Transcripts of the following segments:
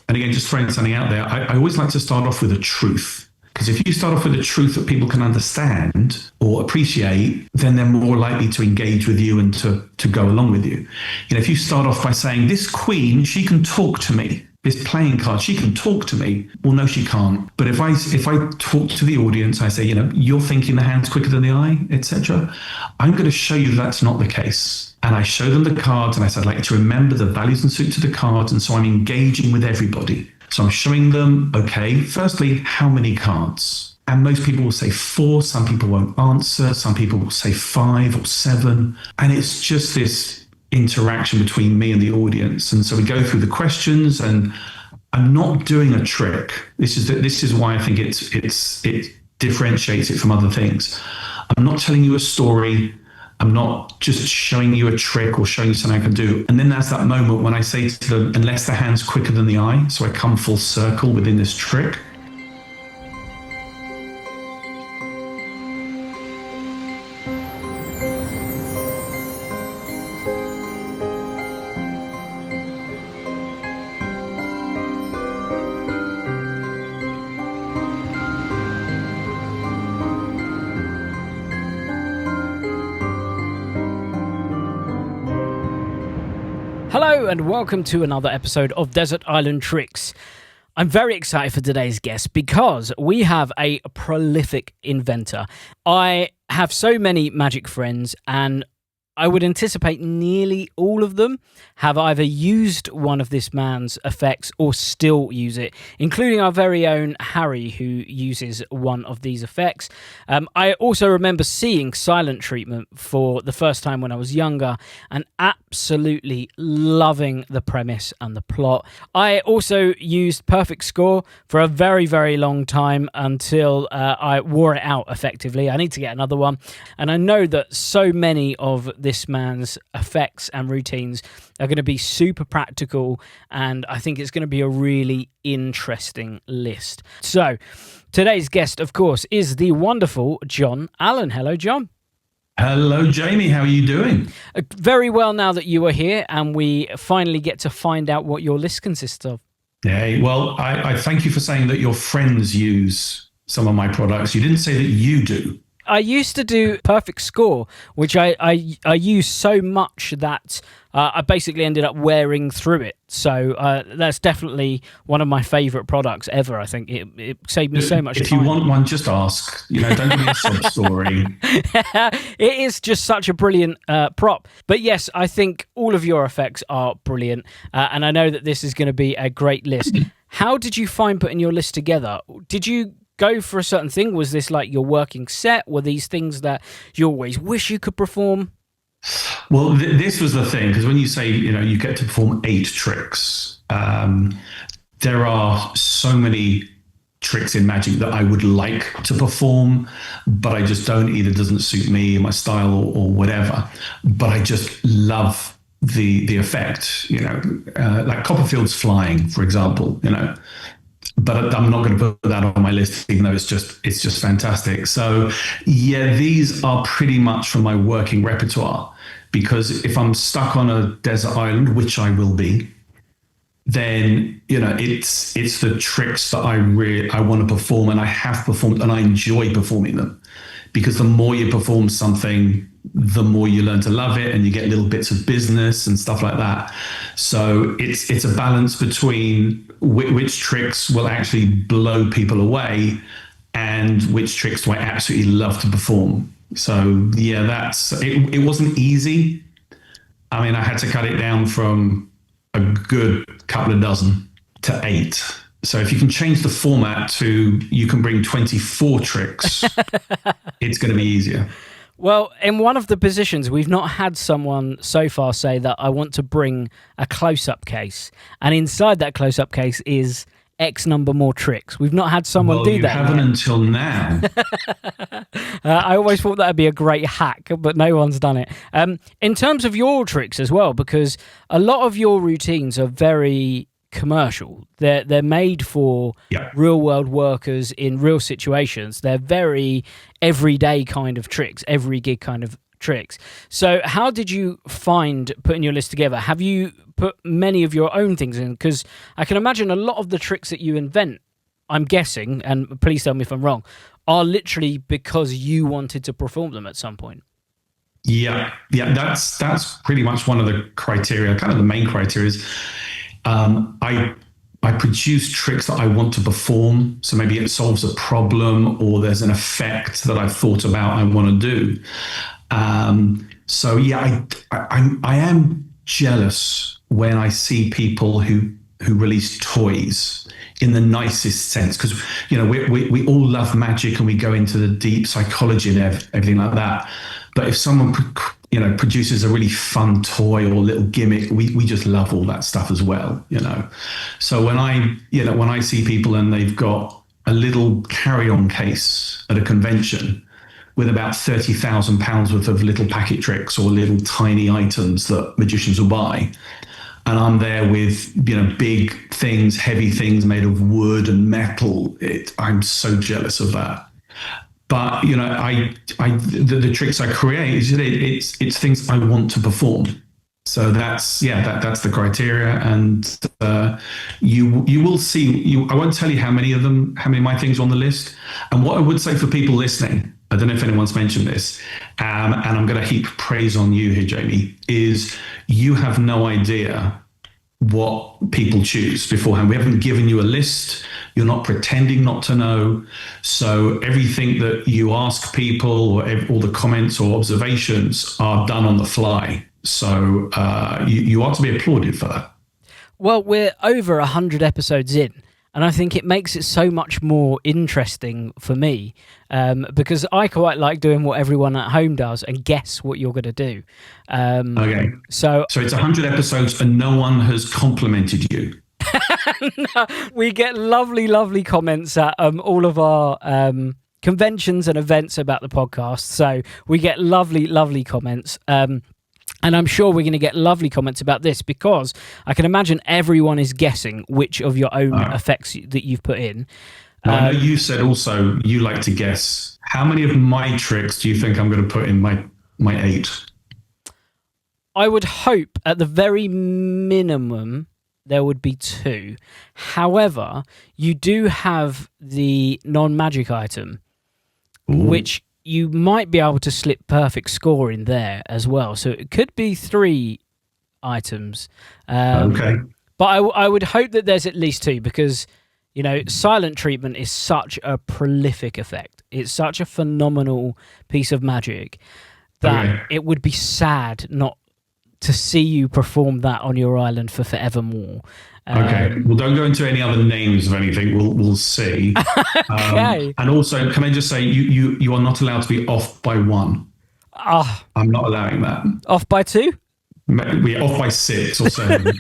and again, just throwing something out there, I always like to start off with a truth. Because if you start off with a truth that people can understand or appreciate, then they're more likely to engage with you and to go along with you. If you start off by saying, this queen, she can talk to me. This playing card, she can talk to me. Well, no, she can't. But if I talk to the audience, I say, you're thinking the hand's quicker than the eye, etc. I'm going to show you that's not the case. And I show them the cards and I said, I'd like to remember the values and suits of the cards. And so I'm engaging with everybody. So I'm showing them, okay, firstly, how many cards? And most people will say 4. Some people won't answer. Some people will say 5 or 7. And it's just this interaction between me and the audience. And so we go through the questions, and I'm not doing a trick. This is why I think it differentiates it from other things. I'm not telling you a story. I'm not just showing you a trick or showing you something I can do. And then there's that moment when I say to them, unless the hand's quicker than the eye, so I come full circle within this trick. Hello and welcome to another episode of Desert Island Tricks. I'm very excited for today's guest because we have a prolific inventor. I have so many magic friends, and I would anticipate nearly all of them have either used one of this man's effects or still use it, including our very own Harry, who uses one of these effects. I also remember seeing Silent Treatment for the first time when I was younger and absolutely loving the premise and the plot. I also used Perfect Score for a very, very long time until I wore it out effectively. I need to get another one. And I know that so many of this man's effects and routines are going to be super practical, and I think it's going to be a really interesting list. So today's guest, of course, is the wonderful Jon Allen. Hello, Jon. Hello, Jamie. How are you doing? Very well now that you are here and we finally get to find out what your list consists of. Yeah, well, I thank you for saying that your friends use some of my products. You didn't say that you do. I used to do Perfect Score, which I use so much that I basically ended up wearing through it. So that's definitely one of my favourite products ever. I think it saved me so much time. If you want one, just ask. Don't give me a sob story. It is just such a brilliant prop. But yes, I think all of your effects are brilliant. And I know that this is going to be a great list. How did you find putting your list together? Did you go for a certain thing? Was this like your working set? Were these things that you always wish you could perform? Well, this was the thing, because when you say, you get to perform 8 tricks, there are so many tricks in magic that I would like to perform, but I just don't. Either doesn't suit me, my style, or whatever. But I just love the effect, like Copperfield's flying, for example, But I'm not going to put that on my list, even though it's just fantastic. So yeah, these are pretty much from my working repertoire, because if I'm stuck on a desert island, which I will be, then it's the tricks that I want to perform, and I have performed, and I enjoy performing them, because the more you perform something, the more you learn to love it, and you get little bits of business and stuff like that. So it's a balance between which tricks will actually blow people away and which tricks do I absolutely love to perform. So yeah, it wasn't easy. I mean, I had to cut it down from a good couple of dozen to 8. So if you can change the format to you can bring 24 tricks, it's going to be easier. Well, in one of the positions, we've not had someone so far say that I want to bring a close-up case. And inside that close-up case is X number more tricks. We've not had someone do that. You haven't until now. I always thought that would be a great hack, but no one's done it. In terms of your tricks as well, because a lot of your routines are very commercial. They're made for real world workers in real situations. They're very everyday kind of tricks, every gig kind of tricks. So how did you find putting your list together? Have you put many of your own things in? Because I can imagine a lot of the tricks that you invent, I'm guessing, and please tell me if I'm wrong, are literally because you wanted to perform them at some point. Yeah, that's pretty much one of the criteria, kind of the main criteria is I produce tricks that I want to perform. So maybe it solves a problem or there's an effect that I've thought about I want to do. So yeah, I am jealous when I see people who release toys in the nicest sense, because we all love magic and we go into the deep psychology and everything like that. But if someone produces a really fun toy or little gimmick, we just love all that stuff as well. So when I see people and they've got a little carry-on case at a convention with about £30,000 worth of little packet tricks or little tiny items that magicians will buy, and I'm there with big things, heavy things made of wood and metal, I'm so jealous of that. But the tricks I create it's things I want to perform. So that's the criteria, and you will see. I won't tell you how many of my things are on the list. And what I would say for people listening, I don't know if anyone's mentioned this, and I'm going to heap praise on you here, Jamie, is you have no idea what people choose beforehand. We haven't given you a list. You're not pretending not to know. So everything that you ask people or all the comments or observations are done on the fly. So you are to be applauded for that. Well, we're over 100 episodes in, and I think it makes it so much more interesting for me because I quite like doing what everyone at home does and guess what you're going to do. Okay. So it's 100 episodes and no one has complimented you. No, we get lovely comments at all of our conventions and events about the podcast. So we get lovely comments. And I'm sure we're going to get lovely comments about this because I can imagine everyone is guessing which of your own effects that you've put in. Now, I know you said also you like to guess. How many of my tricks do you think I'm going to put in my 8? I would hope at the very minimum there would be 2. However, you do have the non-magic item, which you might be able to slip perfect score in there as well. So it could be 3 items. Okay. But I would hope that there's at least 2 because, silent treatment is such a prolific effect. It's such a phenomenal piece of magic that it would be sad not to see you perform that on your island for forevermore. Okay. Well, don't go into any other names of anything. We'll see. Okay. And also, can I just say, you are not allowed to be off by 1. I'm not allowing that. Off by 2? We're off by 6 or 7.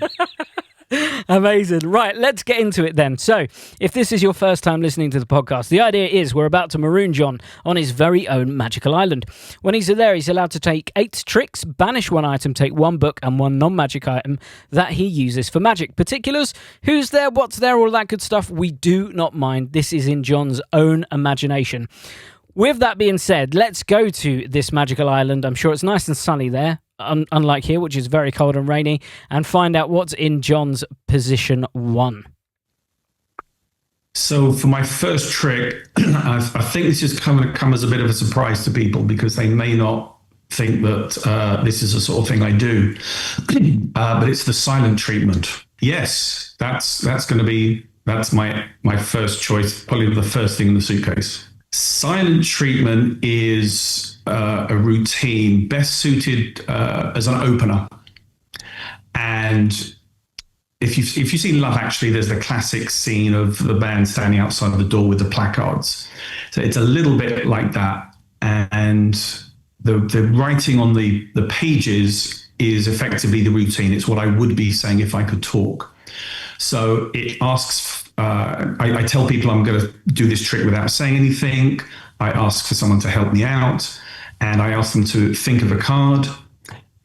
Amazing. Right, let's get into it then. So, if this is your first time listening to the podcast, the idea is we're about to maroon Jon on his very own magical island. When he's there, he's allowed to take 8 tricks, banish 1 item, take 1 book and 1 non-magic item that he uses for magic. Particulars, who's there, what's there, all that good stuff, we do not mind. This is in Jon's own imagination. With that being said, let's go to this magical island. I'm sure it's nice and sunny there, unlike here, which is very cold and rainy, and find out what's in Jon's position 1. So for my first trick, I think this is going to come as a bit of a surprise to people because they may not think that this is the sort of thing I do, but it's the silent treatment. Yes, that's my first choice, probably the first thing in the suitcase. Silent treatment is a routine best suited as an opener. And if you've seen Love Actually, there's the classic scene of the band standing outside the door with the placards. So it's a little bit like that. And the writing on the pages is effectively the routine. It's what I would be saying if I could talk. So it asks, I tell people I'm going to do this trick without saying anything. I ask for someone to help me out, and I ask them to think of a card.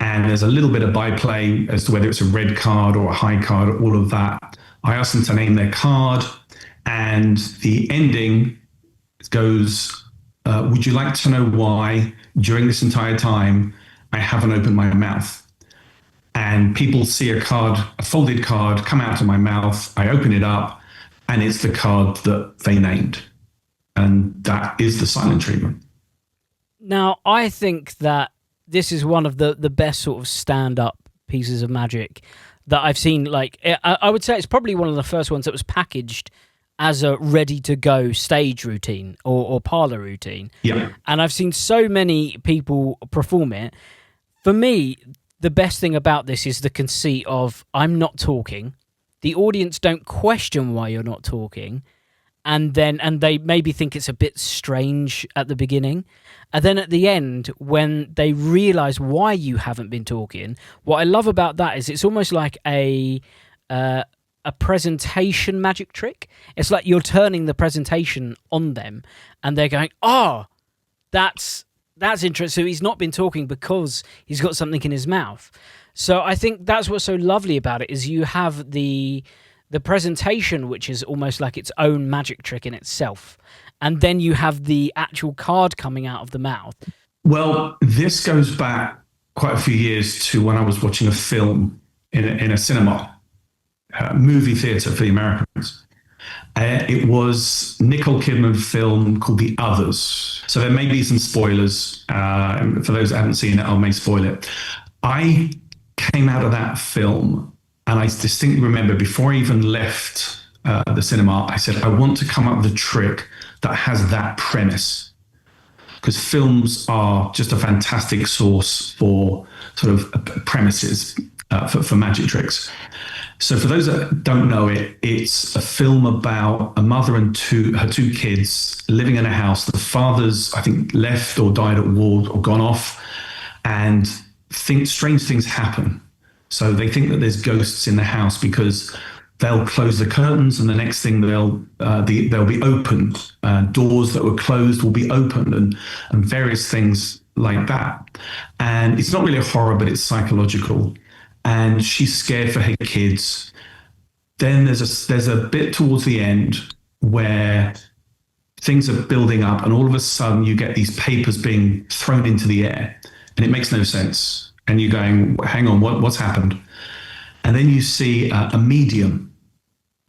And there's a little bit of byplay as to whether it's a red card or a high card, all of that. I ask them to name their card, and the ending goes would you like to know why during this entire time I haven't opened my mouth? And people see a folded card come out of my mouth. I open it up, and it's the card that they named. And that is the silent treatment. Now, I think that this is one of the best sort of stand-up pieces of magic that I've seen. Like, I would say it's probably one of the first ones that was packaged as a ready-to-go stage routine or parlor routine. Yeah. And I've seen so many people perform it. For me, the best thing about this is the conceit of I'm not talking. The audience don't question why you're not talking. And they maybe think it's a bit strange at the beginning. And then at the end, when they realize why you haven't been talking, what I love about that is it's almost like a presentation magic trick. It's like you're turning the presentation on them and they're going, oh, that's interesting. So he's not been talking because he's got something in his mouth. So I think that's what's so lovely about it is you have the presentation, which is almost like its own magic trick in itself. And then you have the actual card coming out of the mouth. Well, this goes back quite a few years to when I was watching a film in a cinema, movie theater for the Americans. It was Nicole Kidman film called The Others. So there may be some spoilers. For those that haven't seen it, I may spoil it. I came out of that film and I distinctly remember before I even left the cinema, I said, I want to come up with a trick that has that premise. Because films are just a fantastic source for sort of premises for magic tricks. So for those that don't know it, it's a film about a mother and her two kids living in a house. The father's, I think, left or died at war or gone off, and strange things happen. So they think that there's ghosts in the house because they'll close the curtains, and the next thing they'll be opened. Doors that were closed will be opened, and various things like that. And it's not really a horror, but it's psychological. And she's scared for her kids. Then there's a bit towards the end where things are building up, and all of a sudden you get these papers being thrown into the air, and it makes no sense. And you're going, hang on, what's happened? And then you see a medium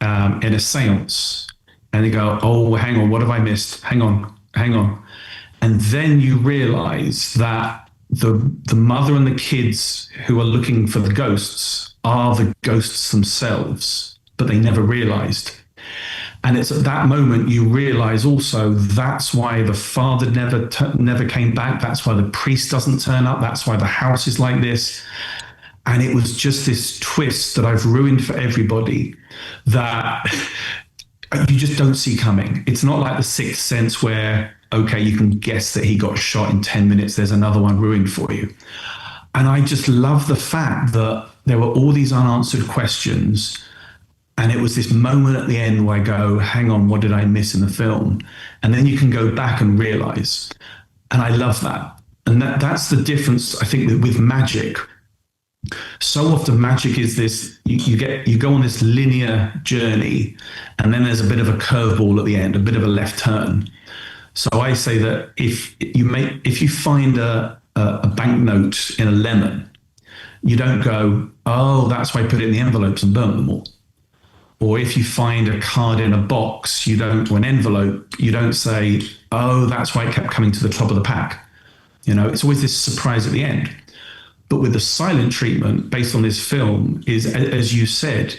in a seance, and you go, oh, hang on, what have I missed? Hang on. And then you realize that the mother and the kids who are looking for the ghosts are the ghosts themselves, but they never realized. And it's at that moment you realize also that's why the father never came back. That's why the priest doesn't turn up. That's why the house is like this. And it was just this twist that I've ruined for everybody that you just don't see coming. It's not like The Sixth Sense where, okay, you can guess that he got shot in 10 minutes. There's another one ruined for you. And I just love the fact that there were all these unanswered questions. And it was this moment at the end where I go, hang on, what did I miss in the film? And then you can go back and realize. And I love that. And that's the difference, I think, with magic. So often magic is this, you go on this linear journey, and then there's a bit of a curveball at the end, a bit of a left turn. So I say that if you find a banknote in a lemon, you don't go, oh, that's why I put it in the envelopes and burnt them all. Or if you find a card in a box, or an envelope, you don't say, oh, that's why it kept coming to the top of the pack. It's always this surprise at the end. But with the silent treatment based on this film is, as you said,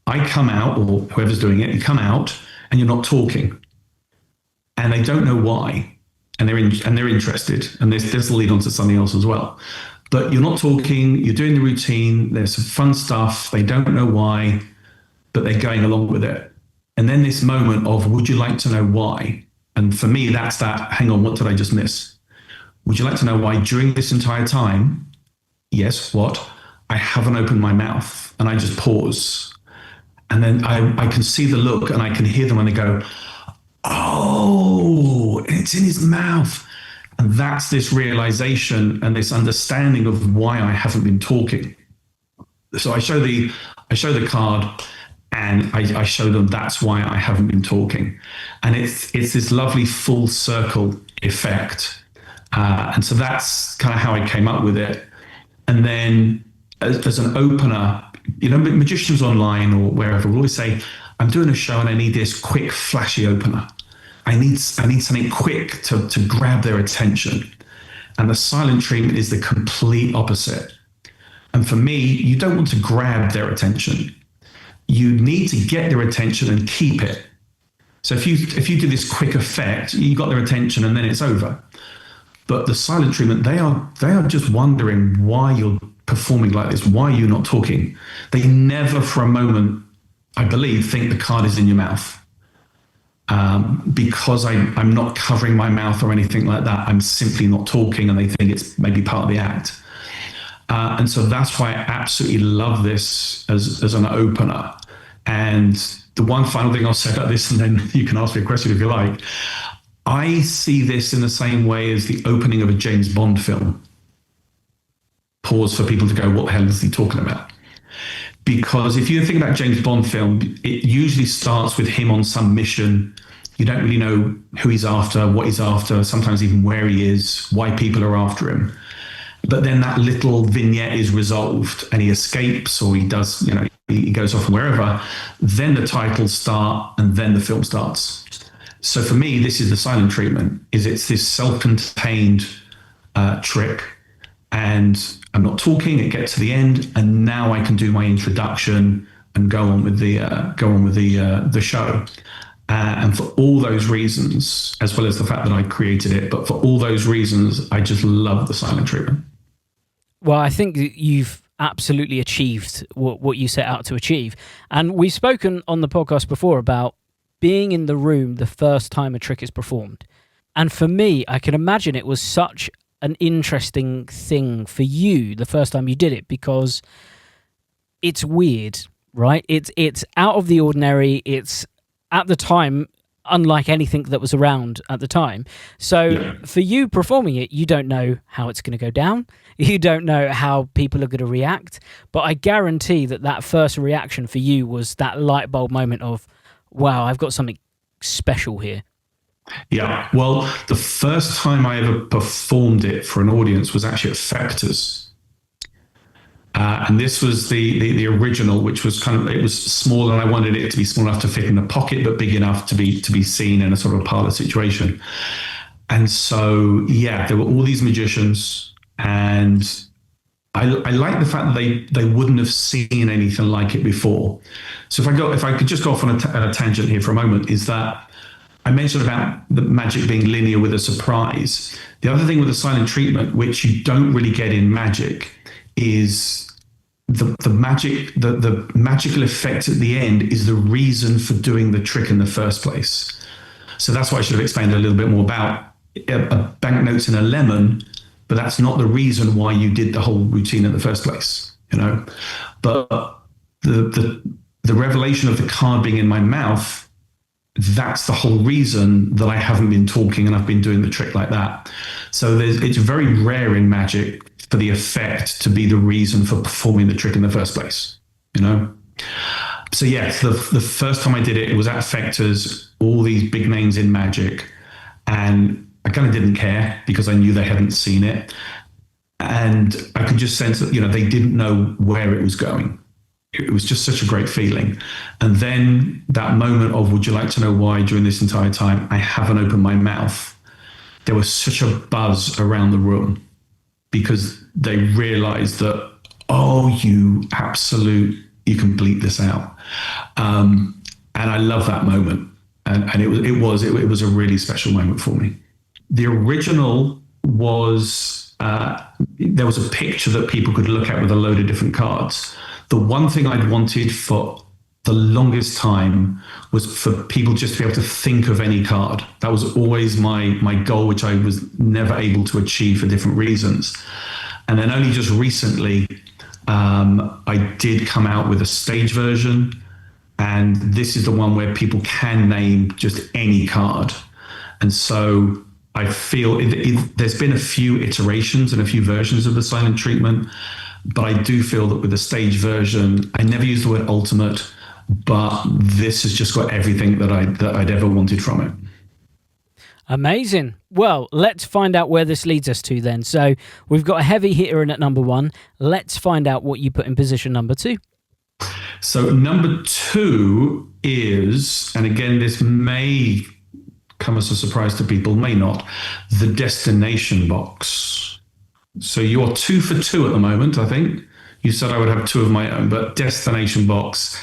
I come out, or whoever's doing it, you come out and you're not talking. And they don't know why. And they're interested. And this will lead on to something else as well. But you're not talking, you're doing the routine, there's some fun stuff, they don't know why, but they're going along with it. And then this moment of, would you like to know why? And for me, that's that, hang on, what did I just miss? Would you like to know why during this entire time, yes, what? I haven't opened my mouth, and I just pause. And then I can see the look, and I can hear them when they go, oh, it's in his mouth. And that's this realization and this understanding of why I haven't been talking. So I show the card, and I show them that's why I haven't been talking. And it's this lovely full circle effect. And so that's kind of how I came up with it. And then as an opener, magicians online or wherever will always say, I'm doing a show and I need this quick, flashy opener. I need something quick to grab their attention. And the silent treatment is the complete opposite. And for me, you don't want to grab their attention. You need to get their attention and keep it. So if you do this quick effect, you got their attention and then it's over. But the silent treatment, they are just wondering why you're performing like this, why you're not talking. They never for a moment, I believe, think the card is in your mouth. Because I'm not covering my mouth or anything like that. I'm simply not talking, and they think it's maybe part of the act. And so that's why I absolutely love this as an opener. And the one final thing I'll say about this, and then you can ask me a question if you like. I see this in the same way as the opening of a James Bond film. Pause for people to go, what the hell is he talking about? Because if you think about James Bond film, it usually starts with him on some mission. You don't really know who he's after, what he's after, sometimes even where he is, why people are after him. But then that little vignette is resolved and he escapes, or he does, he goes off wherever. Then the titles start and then the film starts. So for me, this is the silent treatment, it's this self-contained trick. And I'm not talking, it gets to the end, and now I can do my introduction and go on with the show. And for all those reasons, as well as the fact that I created it, but for all those reasons, I just love the silent treatment. Well, I think that you've absolutely achieved what you set out to achieve. And we've spoken on the podcast before about being in the room the first time a trick is performed. And for me, I can imagine it was such an interesting thing for you the first time you did it, because it's weird, right? It's out of the ordinary. It's at the time unlike anything that was around at the time. So for you performing it, you don't know how it's going to go down. You don't know how people are going to react. But I guarantee that first reaction for you was that light bulb moment of, wow, I've got something special here. Yeah, well, the first time I ever performed it for an audience was actually at Spectators. And this was the original, which was it was small, and I wanted it to be small enough to fit in a pocket, but big enough to be seen in a sort of parlor situation. And so, there were all these magicians, and I like the fact that they wouldn't have seen anything like it before. So if I could just go off on a tangent here for a moment, is that I mentioned about the magic being linear with a surprise. The other thing with the silent treatment, which you don't really get in magic, is the magical effect at the end is the reason for doing the trick in the first place. So that's why I should have explained a little bit more about banknotes in a lemon, but that's not the reason why you did the whole routine in the first place, But the revelation of the card being in my mouth, that's the whole reason that I haven't been talking and I've been doing the trick like that. So it's very rare in magic for the effect to be the reason for performing the trick in the first place, So the first time I did it, it was at Fector's, all these big names in magic, and I kind of didn't care because I knew they hadn't seen it. And I could just sense that, they didn't know where it was going. It was just such a great feeling. And then that moment of, would you like to know why during this entire time I haven't opened my mouth? There was such a buzz around the room because they realized that, oh, you can bleep this out. And I love that moment. And it was a really special moment for me. The original was, there was a picture that people could look at with a load of different cards. The one thing I'd wanted for the longest time was for people just to be able to think of any card. That was always my goal, which I was never able to achieve for different reasons. And then only just recently, I did come out with a stage version. And this is the one where people can name just any card. And so I feel there's been a few iterations and a few versions of the silent treatment. But I do feel that with the stage version, I never use the word ultimate, but this has just got everything that I'd ever wanted from it. Amazing. Well, let's find out where this leads us to then. So we've got a heavy hitter in at number 1. Let's find out what you put in position number 2. So number 2 is, and again, this may come as a surprise to people, may not, the destination box. So you're 2 for 2 at the moment, I think. You said I would have 2 of my own, but destination box,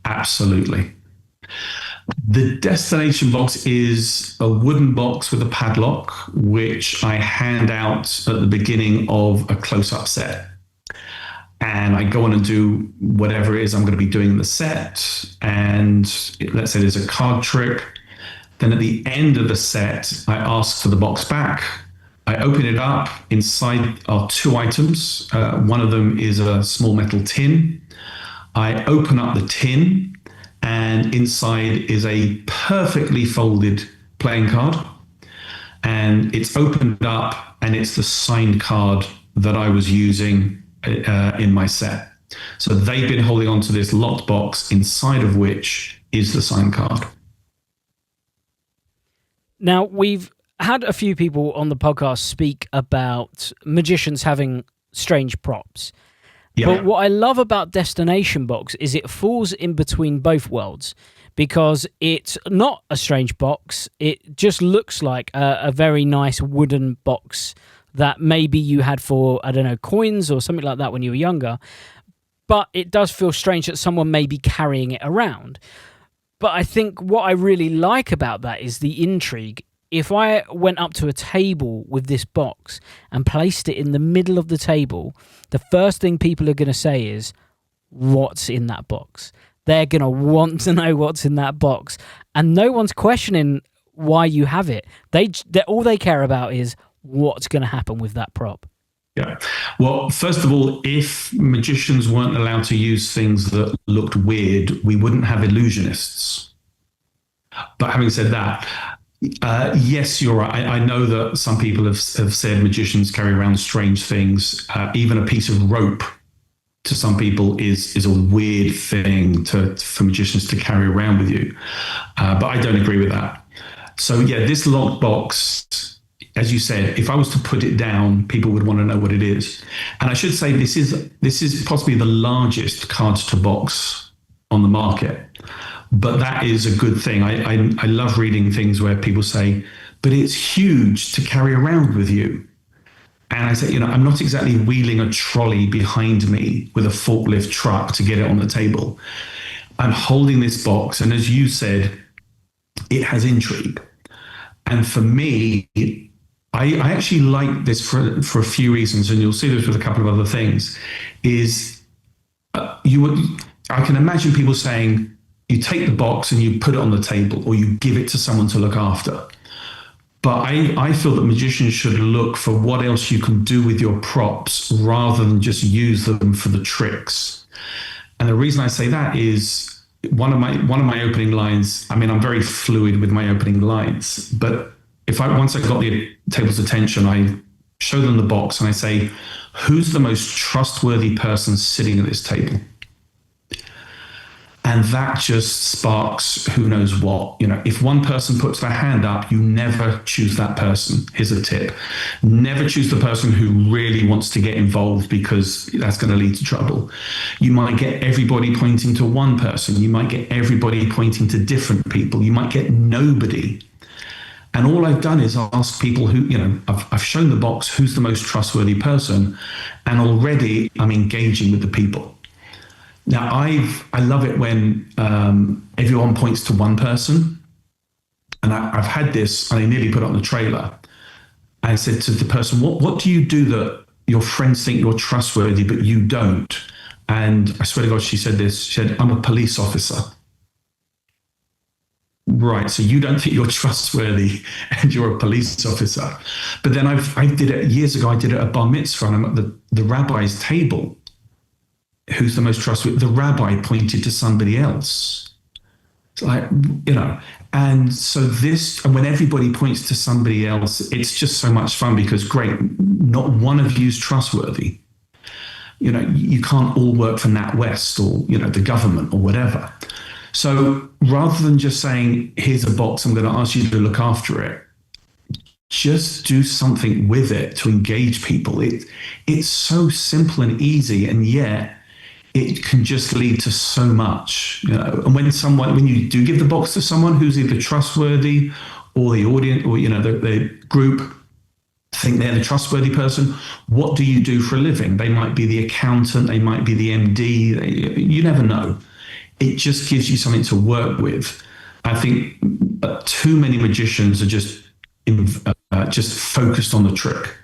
absolutely. The destination box is a wooden box with a padlock, which I hand out at the beginning of a close-up set. And I go on and do whatever it is I'm going to be doing in the set. And let's say there's a card trick. Then at the end of the set, I ask for the box back. I open it up. Inside are 2 items. One of them is a small metal tin. I open up the tin, and inside is a perfectly folded playing card. And it's opened up, and it's the signed card that I was using in my set. So they've been holding on to this locked box, inside of which is the signed card. Now, we've had a few people on the podcast speak about magicians having strange props. Yeah. But what I love about Destination Box is it falls in between both worlds, because it's not a strange box. It just looks like a very nice wooden box that maybe you had for, I don't know, coins or something like that when you were younger. But it does feel strange that someone may be carrying it around. But I think what I really like about that is the intrigue. If I went up to a table with this box and placed it in the middle of the table, the first thing people are going to say is, what's in that box? They're going to want to know what's in that box. And no one's questioning why you have it. All they care about is what's going to happen with that prop. Yeah. Well, first of all, if magicians weren't allowed to use things that looked weird, we wouldn't have illusionists. But having said that, yes, you're right. I know that some people have said magicians carry around strange things. Even a piece of rope to some people is a weird thing for magicians to carry around with you. But I don't agree with that. So yeah, this locked box, as you said, if I was to put it down, people would want to know what it is. And I should say this is possibly the largest cards to box on the market. But that is a good thing. I love reading things where people say, but it's huge to carry around with you. And I say, I'm not exactly wheeling a trolley behind me with a forklift truck to get it on the table. I'm holding this box. And as you said, it has intrigue. And for me, I actually like this for a few reasons, and you'll see this with a couple of other things, is I can imagine people saying, you take the box and you put it on the table, or you give it to someone to look after. But I feel that magicians should look for what else you can do with your props rather than just use them for the tricks. And the reason I say that is one of my opening lines. I mean, I'm very fluid with my opening lines, but once I got the table's attention, I show them the box and I say, who's the most trustworthy person sitting at this table? And that just sparks who knows what. If one person puts their hand up, you never choose that person. Here's a tip. Never choose the person who really wants to get involved, because that's going to lead to trouble. You might get everybody pointing to one person. You might get everybody pointing to different people. You might get nobody. And all I've done is ask people who, I've shown the box, who's the most trustworthy person, and already I'm engaging with the people. Now, I love it when everyone points to one person, and I've had this, and I nearly put it on the trailer. I said to the person, what do you do that your friends think you're trustworthy, but you don't? And I swear to God, she said this. She said, I'm a police officer. Right, so you don't think you're trustworthy and you're a police officer. But then I did it years ago. I did it at bar mitzvah, and I'm at the rabbi's table. Who's the most trustworthy? The rabbi pointed to somebody else. It's like, and so and when everybody points to somebody else, it's just so much fun, because great, not one of you is trustworthy. You can't all work for NatWest or, the government or whatever. So rather than just saying, here's a box, I'm going to ask you to look after it, just do something with it to engage people. It's so simple and easy, and yet it can just lead to so much. And when you do give the box to someone who's either trustworthy, or the audience, or the group think they're the trustworthy person, what do you do for a living? They might be the accountant, they might be the MD. You never know. It just gives you something to work with. I think too many magicians are just focused on the trick.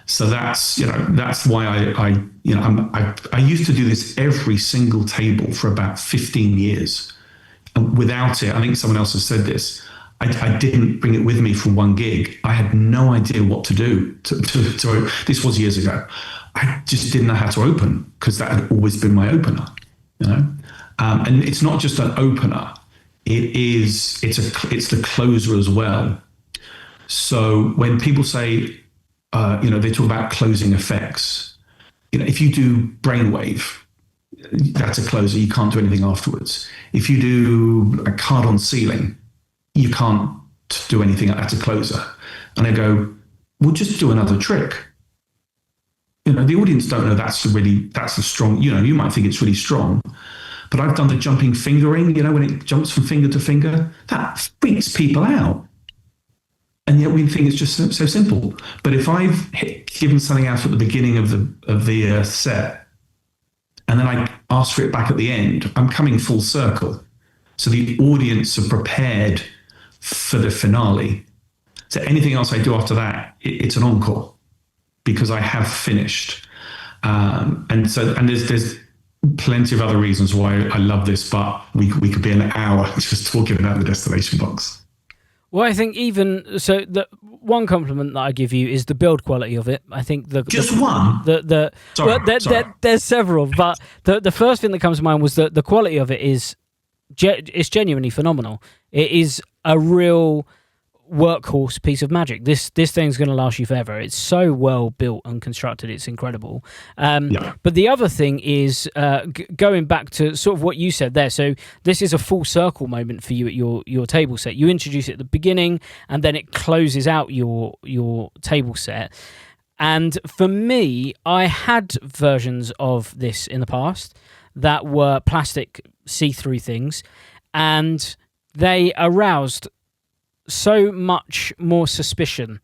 So that's why I used to do this every single table for about 15 years. And without it, I think someone else has said this, I didn't bring it with me from one gig. I had no idea what to do. This was years ago. I just didn't know how to open, because that had always been my opener. And it's not just an opener. It's the closer as well. So when people say, they talk about closing effects. If you do brainwave, that's a closer. You can't do anything afterwards. If you do a card on ceiling, you can't do anything. That's a closer. And I go, well, just do another trick. The audience don't know that's a strong. You might think it's really strong, but I've done the jumping fingering. When it jumps from finger to finger, that freaks people out. And yet we think it's just so simple. But if I've given something out at the beginning of the set, and then I ask for it back at the end, I'm coming full circle. So the audience are prepared for the finale. So anything else I do after that, it's an encore, because I have finished. And there's plenty of other reasons why I love this, but we could be an hour just talking about the destination box. Well, I think the one compliment that I give you is the build quality of it. I think one. There's several, but the first thing that comes to mind was that the quality of it is it's genuinely phenomenal. It is a real workhorse piece of magic. This thing's going to last you forever. It's so well built and constructed. It's incredible. But the other thing is going back to sort of what you said there. So this is a full circle moment for you at your table set. You introduce it at the beginning, and then it closes out your table set. And for me, I had versions of this in the past that were plastic see-through things, and they aroused so much more suspicion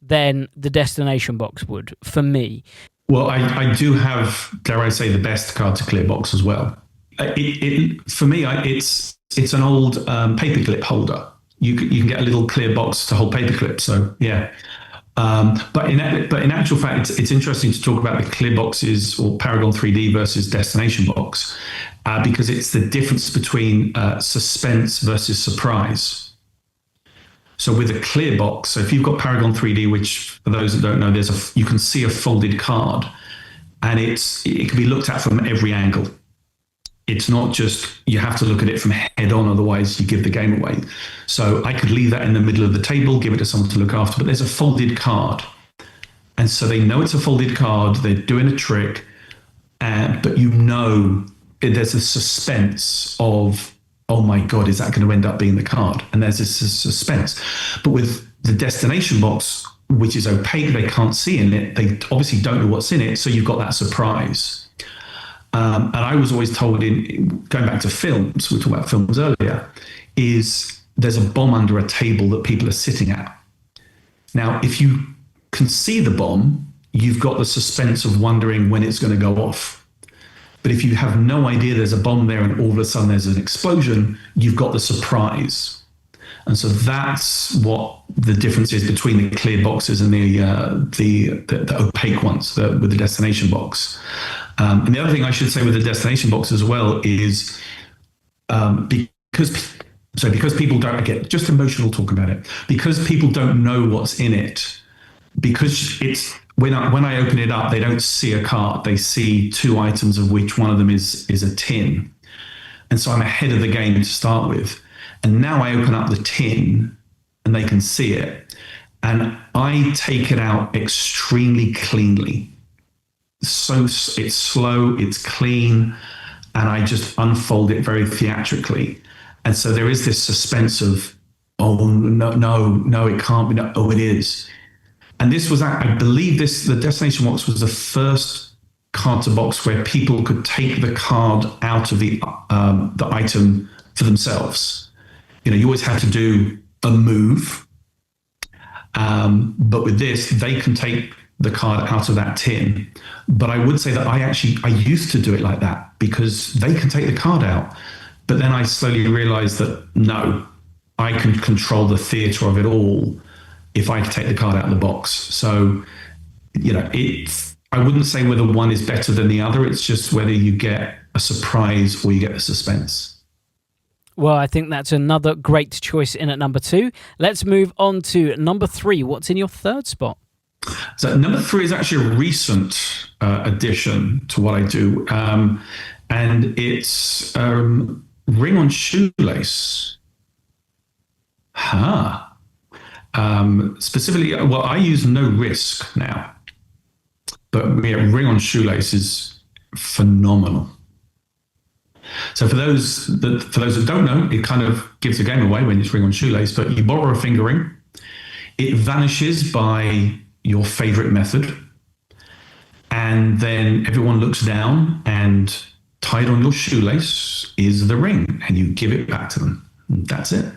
than the destination box would for me. Well, I do have, dare I say, the best card to clear box as well. For me, it's an old paperclip holder. You can get a little clear box to hold paperclips. So yeah. But in actual fact, it's interesting to talk about the clear boxes or Paragon 3D versus destination box, because it's the difference between suspense versus surprise. So with a clear box, so if you've got Paragon 3D, which for those that don't know, you can see a folded card, and it can be looked at from every angle. It's not just, you have to look at it from head on, otherwise you give the game away. So I could leave that in the middle of the table, give it to someone to look after, but there's a folded card. And so they know it's a folded card, they're doing a trick, but there's a suspense of, oh my God, is that going to end up being the card? And there's this suspense. But with the destination box, which is opaque, they can't see in it, they obviously don't know what's in it, so you've got that surprise. And I was always told, going back to films, we talked about films earlier, is there's a bomb under a table that people are sitting at. Now, if you can see the bomb, you've got the suspense of wondering when it's going to go off. But if you have no idea there's a bomb there and all of a sudden there's an explosion, you've got the surprise. And so that's what the difference is between the clear boxes and the opaque ones with the destination box. And the other thing I should say with the destination box as well is because people don't, again, just emotional talk about it, because people don't know what's in it, because it's, when I open it up, they don't see a card. They see two items, of which one of them is a tin. And so I'm ahead of the game to start with. And now I open up the tin and they can see it. And I take it out extremely cleanly. So it's slow, it's clean, and I just unfold it very theatrically. And so there is this suspense of, oh no, it can't be. No, oh, it is. And this was, I believe, the destination box was the first card to box where people could take the card out of the item for themselves. You always had to do a move, but with this, they can take the card out of that tin. But I would say that I used to do it like that because they can take the card out. But then I slowly realized that no, I can control the theater of it all if I take the card out of the box. So, I wouldn't say whether one is better than the other. It's just whether you get a surprise or you get the suspense. Well, I think that's another great choice in at number 2. Let's move on to number 3. What's in your third spot? So number 3 is actually a recent addition to what I do. And it's ring on shoelace. Specifically, well, I use no risk now. But ring on shoelace is phenomenal. So for those that don't know, it kind of gives the game away when it's ring on shoelace, but you borrow a finger ring, it vanishes by your favorite method, and then everyone looks down and tied on your shoelace is the ring, and you give it back to them. And that's it.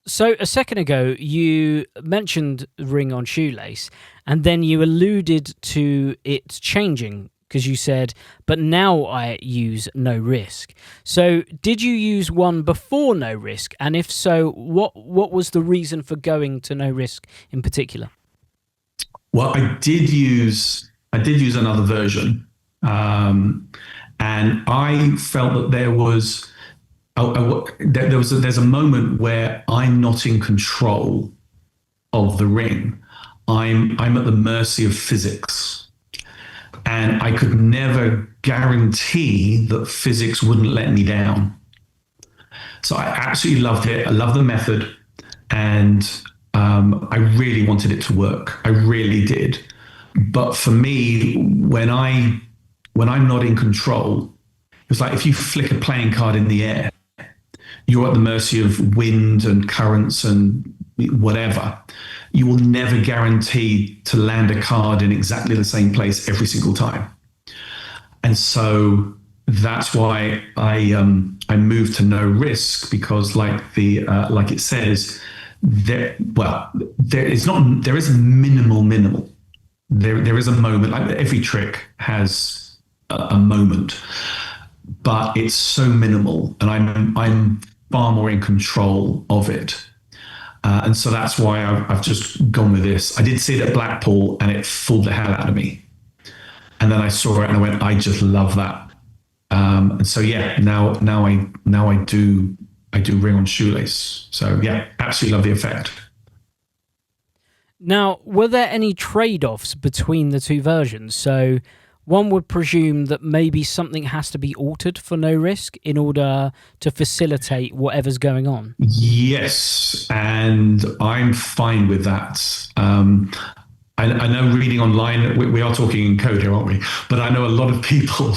So a second ago, you mentioned ring on shoelace, and then you alluded to it changing because you said, but now I use no risk. So did you use one before no risk? And if so, what was the reason for going to no risk in particular? Well, I did use another version, and I felt that there's a moment where I'm not in control of the ring. I'm at the mercy of physics, and I could never guarantee that physics wouldn't let me down. So I absolutely loved it. I love the method, and I really wanted it to work. I really did. But for me, when I'm not in control, it's like if you flick a playing card in the air, you're at the mercy of wind and currents and whatever. You will never guarantee to land a card in exactly the same place every single time. And so that's why I moved to no risk, because like it says, there is minimal. There is a moment, like every trick has a moment, but it's so minimal, and I'm far more in control of it. And so that's why I've just gone with this. I did see it at Blackpool and it fooled the hell out of me. And then I saw it and I went, I just love that. And so, yeah, now I do ring on shoelace. So yeah, absolutely love the effect. Now, were there any trade-offs between the two versions? So one would presume that maybe something has to be altered for no risk in order to facilitate whatever's going on. Yes, and I'm fine with that. I know reading online, we are talking in code here, aren't we? But I know a lot of people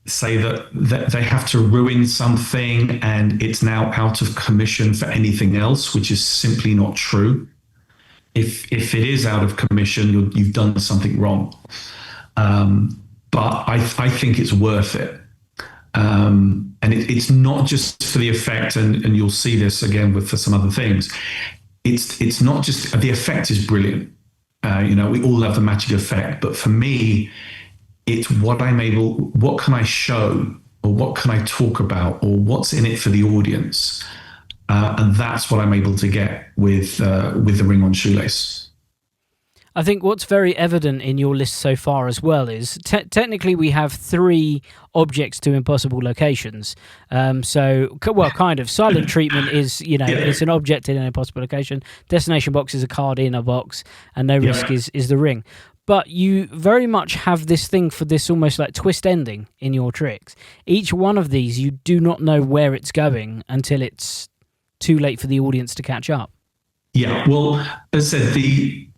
say that they have to ruin something and it's now out of commission for anything else, which is simply not true. If it is out of commission, you've done something wrong. But I think it's worth it. And it's not just for the effect, and you'll see this again for some other things. It's not just, the effect is brilliant. We all love the magic effect, but for me, it's what can I show, or what can I talk about, or what's in it for the audience. And that's what I'm able to get with the ring on shoelace. I think what's very evident in your list so far as well is technically we have 3 objects to impossible locations. Kind of. Silent treatment is, it's an object in an impossible location. Destination box is a card in a box, and no risk is the ring. But you very much have this thing for this almost like twist ending in your tricks. Each one of these, you do not know where it's going until it's too late for the audience to catch up. Yeah, well, as I said, the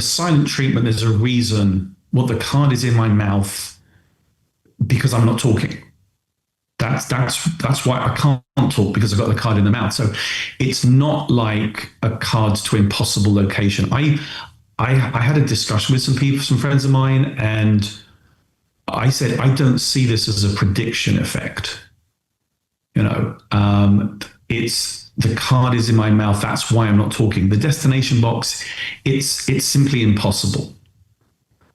silent treatment, there's a reason. Well, the card is in my mouth because I'm not talking. That's why I can't talk, because I've got the card in the mouth. So it's not like a cards to impossible location. I had a discussion with some friends of mine, and I said I don't see this as a prediction effect. It's the card is in my mouth. That's why I'm not talking. The destination box, it's simply impossible.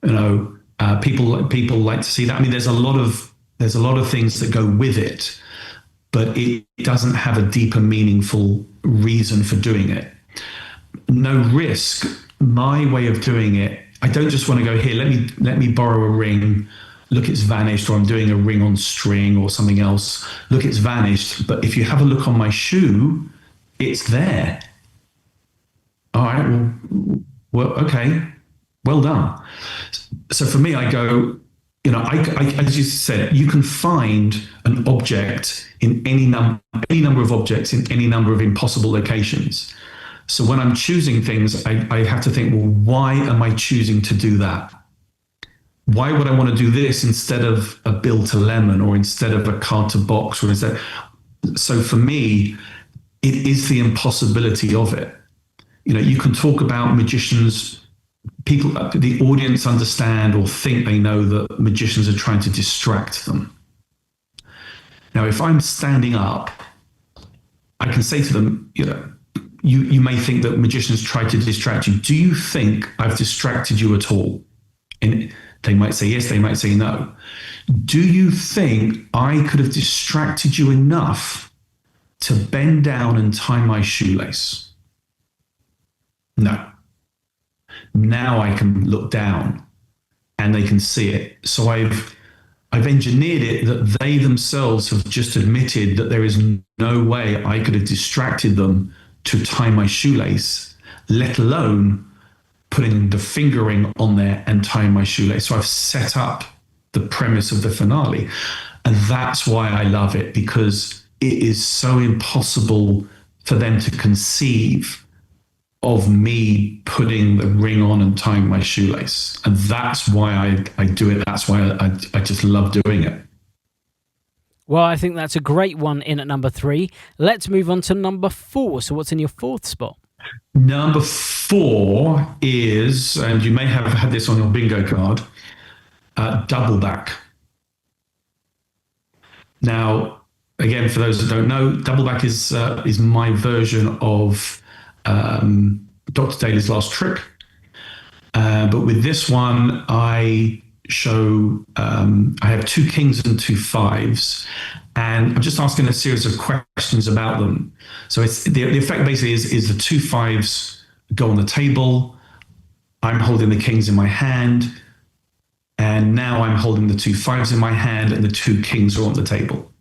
People like to see that. I mean, there's a lot of things that go with it, but it doesn't have a deeper, meaningful reason for doing it. No risk. My way of doing it, I don't just want to go, here, let me borrow a ring. Look, it's vanished, or I'm doing a ring on string or something else. Look, it's vanished. But if you have a look on my shoe, it's there. All right, well, okay, well done. So for me, I go, as you said, you can find an object in any number of objects in any number of impossible locations. So when I'm choosing things, I have to think, well, why am I choosing to do that? Why would I want to do this instead of a bill to lemon, or instead of a card to box, or instead? So for me, it is the impossibility of it. You can talk about magicians. People, the audience understand or think they know that magicians are trying to distract them. Now, if I'm standing up, I can say to them, you may think that magicians try to distract you. Do you think I've distracted you at all? And they might say yes, they might say no. Do you think I could have distracted you enough to bend down and tie my shoelace? No. Now I can look down and they can see it. So I've engineered it that they themselves have just admitted that there is no way I could have distracted them to tie my shoelace, let alone putting the fingering on there and tying my shoelace. So I've set up the premise of the finale. And that's why I love it, because it is so impossible for them to conceive of me putting the ring on and tying my shoelace. And that's why I do it. That's why I just love doing it. Well, I think that's a great one in at number 3. Let's move on to number 4. So what's in your 4th spot? Number 4 is, and you may have had this on your bingo card, double back. Now, again, for those that don't know, double back is my version of Dr. Daly's last trick. But with this one, I show I have 2 kings and 2 fives, and I'm just asking a series of questions about them. So it's the effect basically is the 2 fives go on the table. I'm holding the kings in my hand, and now I'm holding the 2 fives in my hand, and the 2 kings are on the table.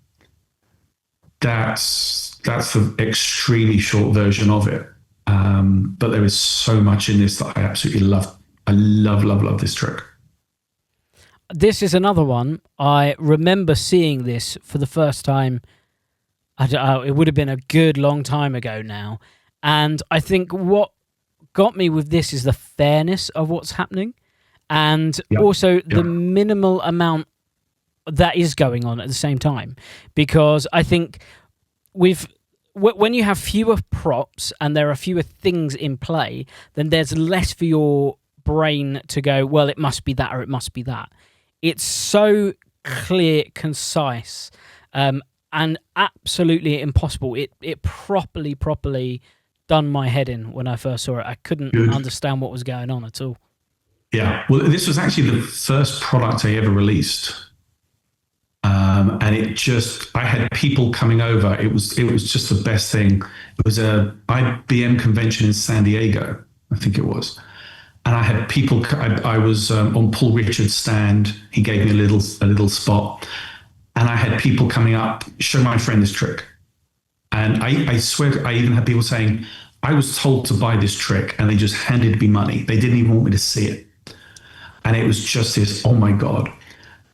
That's the extremely short version of it. But there is so much in this that I absolutely love. I love this trick. This is another one. I remember seeing this for the first time. It would have been a good long time ago now. And I think what got me with this is the fairness of what's happening, and also the minimal amount that is going on at the same time. Because I think when you have fewer props and there are fewer things in play, then there's less for your brain to go, well, it must be that or it must be that. It's so clear, concise, and absolutely impossible. It properly done my head in when I first saw it. I couldn't understand what was going on at all. Yeah, well, this was actually the first product I ever released. And I had people coming over. It was just the best thing. It was a IBM convention in San Diego, I think it was. And I had people. I was on Paul Richards' stand. He gave me a little spot, and I had people coming up, show my friend this trick. And I swear, I even had people saying, I was told to buy this trick, and they just handed me money. They didn't even want me to see it. And it was just this, oh my God.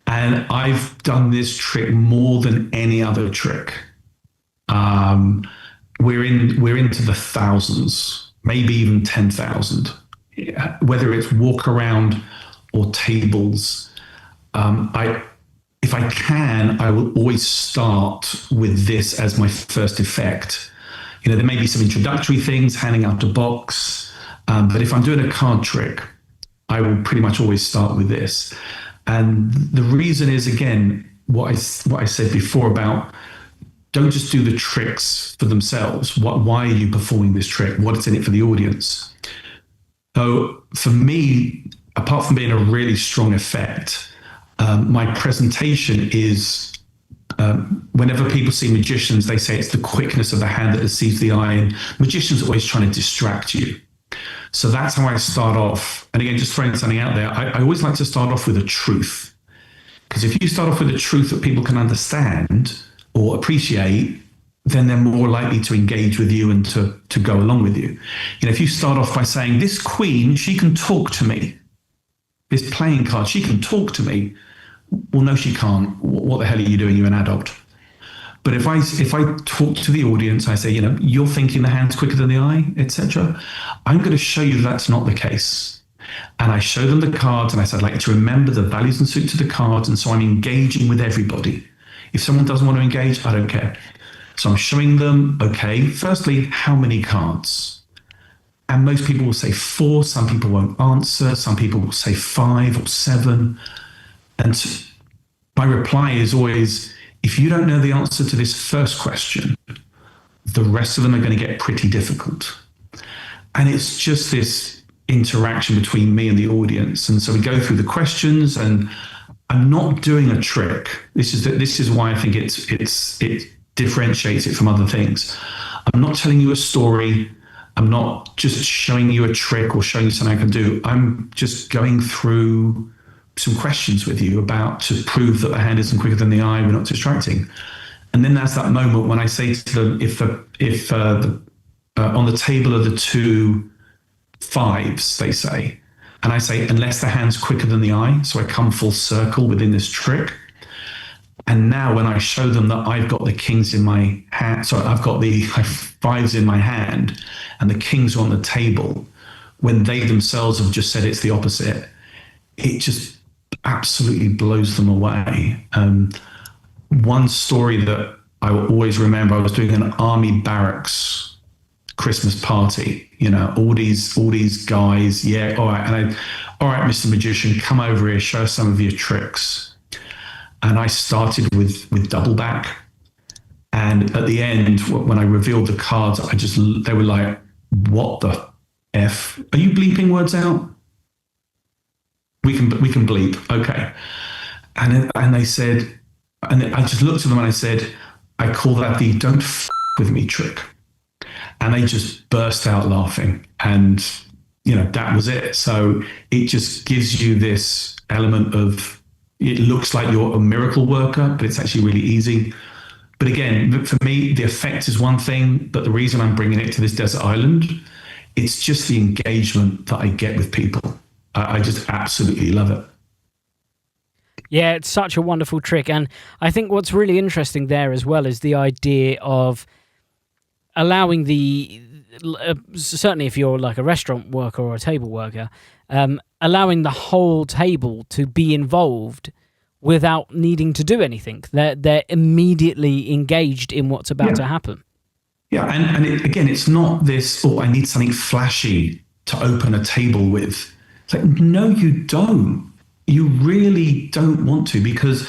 And I've done this trick more than any other trick. We're into the thousands, maybe even 10,000. Whether it's walk around or tables, if I can, I will always start with this as my first effect. There may be some introductory things, handing out a box, but if I'm doing a card trick, I will pretty much always start with this. And the reason is, again, what I said before about don't just do the tricks for themselves. Why are you performing this trick? What is in it for the audience? So for me, apart from being a really strong effect, my presentation is whenever people see magicians, they say it's the quickness of the hand that deceives the eye. And magicians are always trying to distract you. So that's how I start off. And again, just throwing something out there, I always like to start off with a truth. Because if you start off with a truth that people can understand or appreciate, then they're more likely to engage with you and to go along with you. If you start off by saying, this queen, she can talk to me. This playing card, she can talk to me. Well, no, she can't. What the hell are you doing? You're an adult. But if I talk to the audience, I say, you're thinking the hand's quicker than the eye, etc. I'm going to show you that's not the case. And I show them the cards, and I say, I'd like you to remember the values and suits of the cards. And so I'm engaging with everybody. If someone doesn't want to engage, I don't care. So I'm showing them, okay, firstly, how many cards? And most people will say 4. Some people won't answer. Some people will say 5 or 7. And my reply is always, if you don't know the answer to this first question, the rest of them are going to get pretty difficult. And it's just this interaction between me and the audience. And so we go through the questions, and I'm not doing a trick. This is why I think it differentiates it from other things. I'm not telling you a story. I'm not just showing you a trick or showing you something I can do. I'm just going through some questions with you to prove that the hand isn't quicker than the eye, we're not distracting. And then there's that moment when I say to them, if on the table are the 2 5s, they say, and I say, unless the hand's quicker than the eye, so I come full circle within this trick. And now when I show them that I've got the kings in my hand, so I've got the 5s in my hand and the kings are on the table, when they themselves have just said it's the opposite, it just absolutely blows them away. One story that I will always remember, I was doing an army barracks Christmas party, all these guys, yeah, all right, all right, Mr. Magician, come over here, show us some of your tricks. And I started with double back. And at the end, when I revealed the cards, they were like, what the F? Are you bleeping words out? We can bleep, okay. And they said, and I just looked at them and I said, I call that the don't f with me trick. And they just burst out laughing. And, that was it. So it just gives you this element of, it looks like you're a miracle worker, but it's actually really easy. But again, for me, the effect is one thing, but the reason I'm bringing it to this desert island, it's just the engagement that I get with people. I just absolutely love it. Yeah, it's such a wonderful trick. And I think what's really interesting there as well is the idea of allowing certainly if you're like a restaurant worker or a table worker, allowing the whole table to be involved without needing to do anything. They're immediately engaged in what's about to happen. Yeah, and it's not this, I need something flashy to open a table with. It's like, no, you don't. You really don't want to, because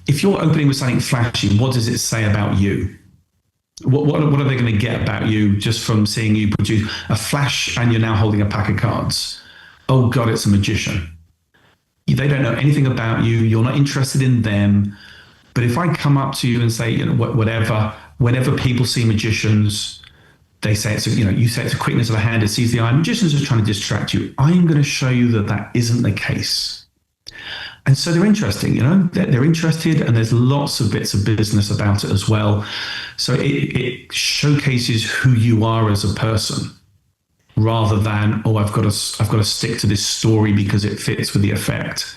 if you're opening with something flashy, what does it say about you? What are they going to get about you just from seeing you produce a flash and you're now holding a pack of cards? Oh God, it's a magician. They don't know anything about you. You're not interested in them. But if I come up to you and say, whenever people see magicians, they say you say it's a quickness of the hand, it sees the eye. Magicians are trying to distract you. I'm going to show you that isn't the case. And so they're interesting, they're interested, and there's lots of bits of business about it as well. So it showcases who you are as a person, rather than, I've got to stick to this story because it fits with the effect.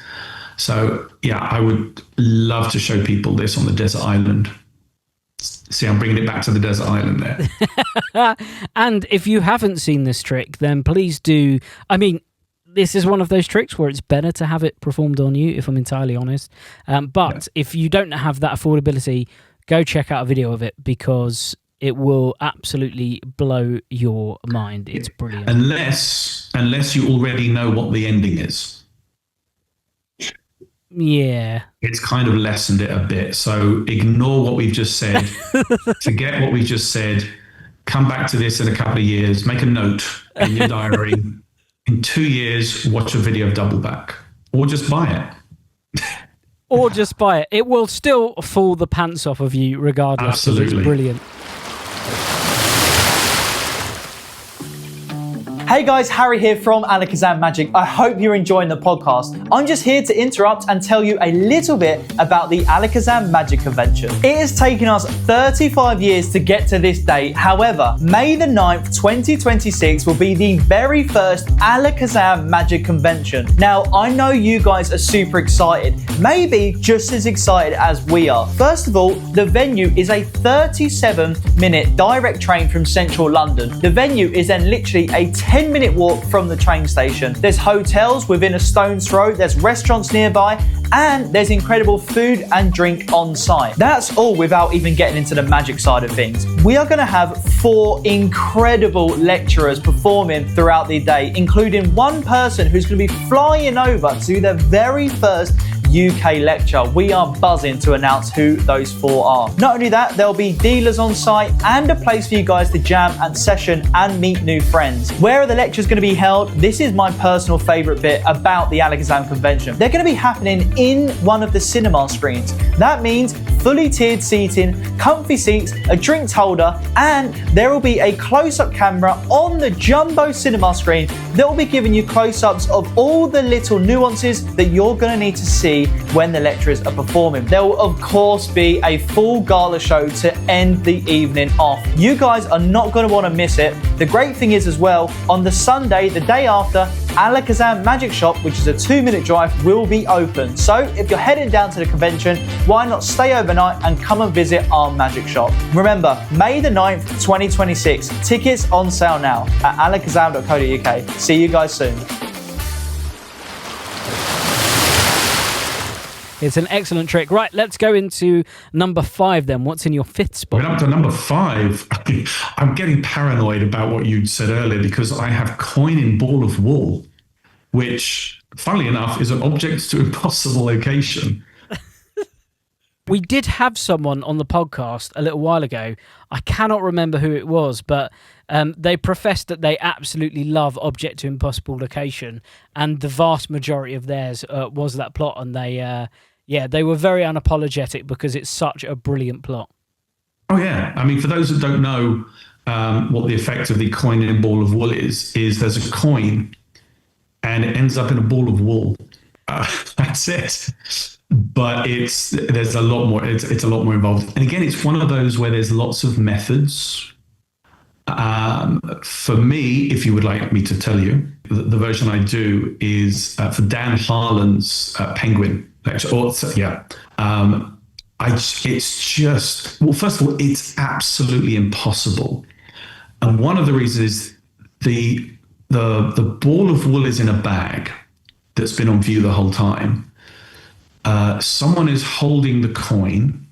So yeah, I would love to show people this on the desert island. See, I'm bringing it back to the desert island there. And if you haven't seen this trick, then please do. I mean, this is one of those tricks where it's better to have it performed on you, if I'm entirely honest. But if you don't have that affordability, go check out a video of it, because it will absolutely blow your mind. It's brilliant. Unless you already know what the ending is. Yeah. It's kind of lessened it a bit. So ignore what we've just said. Forget what we've just said. Come back to this in a couple of years. Make a note in your diary. In 2 years, watch a video of Double Back. Or just buy it. Or just buy it. It will still fall the pants off of you regardless. Absolutely. It's brilliant. Hey guys, Harry here from Alakazam Magic. I hope you're enjoying the podcast. I'm just here to interrupt and tell you a little bit about the Alakazam Magic Convention. It has taken us 35 years to get to this date. However, May the 9th, 2026 will be the very first Alakazam Magic Convention. Now, I know you guys are super excited, maybe just as excited as we are. First of all, the venue is a 37-minute direct train from central London. The venue is then literally a 10-minute walk from the train station. There's hotels within a stone's throw, there's restaurants nearby, and there's incredible food and drink on site. That's all without even getting into the magic side of things. We are going to have 4 incredible lecturers performing throughout the day, including one person who's going to be flying over to do their very first UK lecture. We are buzzing to announce who those 4 are. Not only that, there'll be dealers on site and a place for you guys to jam and session and meet new friends. Where are the lectures going to be held? This is my personal favourite bit about the Alakazam convention. They're going to be happening in one of the cinema screens. That means fully tiered seating, comfy seats, a drinks holder, and there will be a close-up camera on the jumbo cinema screen that will be giving you close-ups of all the little nuances that you're going to need to see when the lecturers are performing. There will of course be a full gala show to end the evening off. You guys are not going to want to miss it. The great thing is as well, on the Sunday, the day after, Alakazam Magic Shop, which is a 2-minute drive, will be open. So if you're heading down to the convention, why not stay overnight and come and visit our magic shop? Remember, May the 9th, 2026. Tickets on sale now at alakazam.co.uk. See you guys soon. It's an excellent trick. Right, let's go into number 5 then. What's in your 5th spot? We're up to number 5. I'm getting paranoid about what you said earlier, because I have coin in ball of wool, which, funnily enough, is an object to impossible location. We did have someone on the podcast a little while ago. I cannot remember who it was, but they professed that they absolutely love object to impossible location, and the vast majority of theirs was that plot, and they were very unapologetic because it's such a brilliant plot. Oh, yeah. I mean, for those that don't know what the effect of the coin in ball of wool is there's a coin and it ends up in a ball of wool. That's it. But there's a lot more. It's a lot more involved. And again, it's one of those where there's lots of methods. For me, if you would like me to tell you, the version I do is for Dan Harlan's Penguin lecture. It's just, well, first of all, it's absolutely impossible. And one of the reasons is the ball of wool is in a bag that's been on view the whole time. Someone is holding the coin.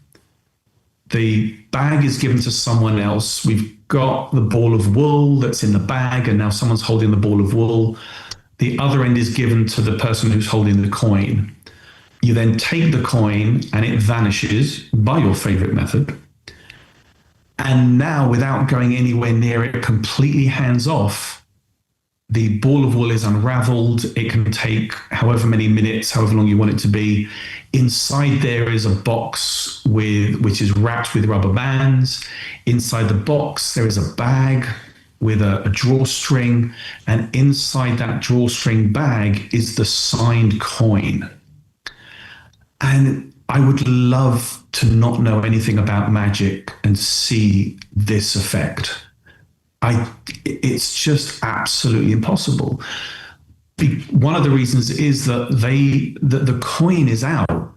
The bag is given to someone else. We've got the ball of wool that's in the bag, and now someone's holding the ball of wool. The other end is given to the person who's holding the coin. You then take the coin and it vanishes by your favorite method. And now, without going anywhere near it, completely hands off, the ball of wool is unraveled. It can take however many minutes, however long you want it to be. Inside there is a box which is wrapped with rubber bands. Inside the box, there is a bag with a drawstring. And inside that drawstring bag is the signed coin. And I would love to not know anything about magic and see this effect. It's just absolutely impossible. One of the reasons is that the coin is out,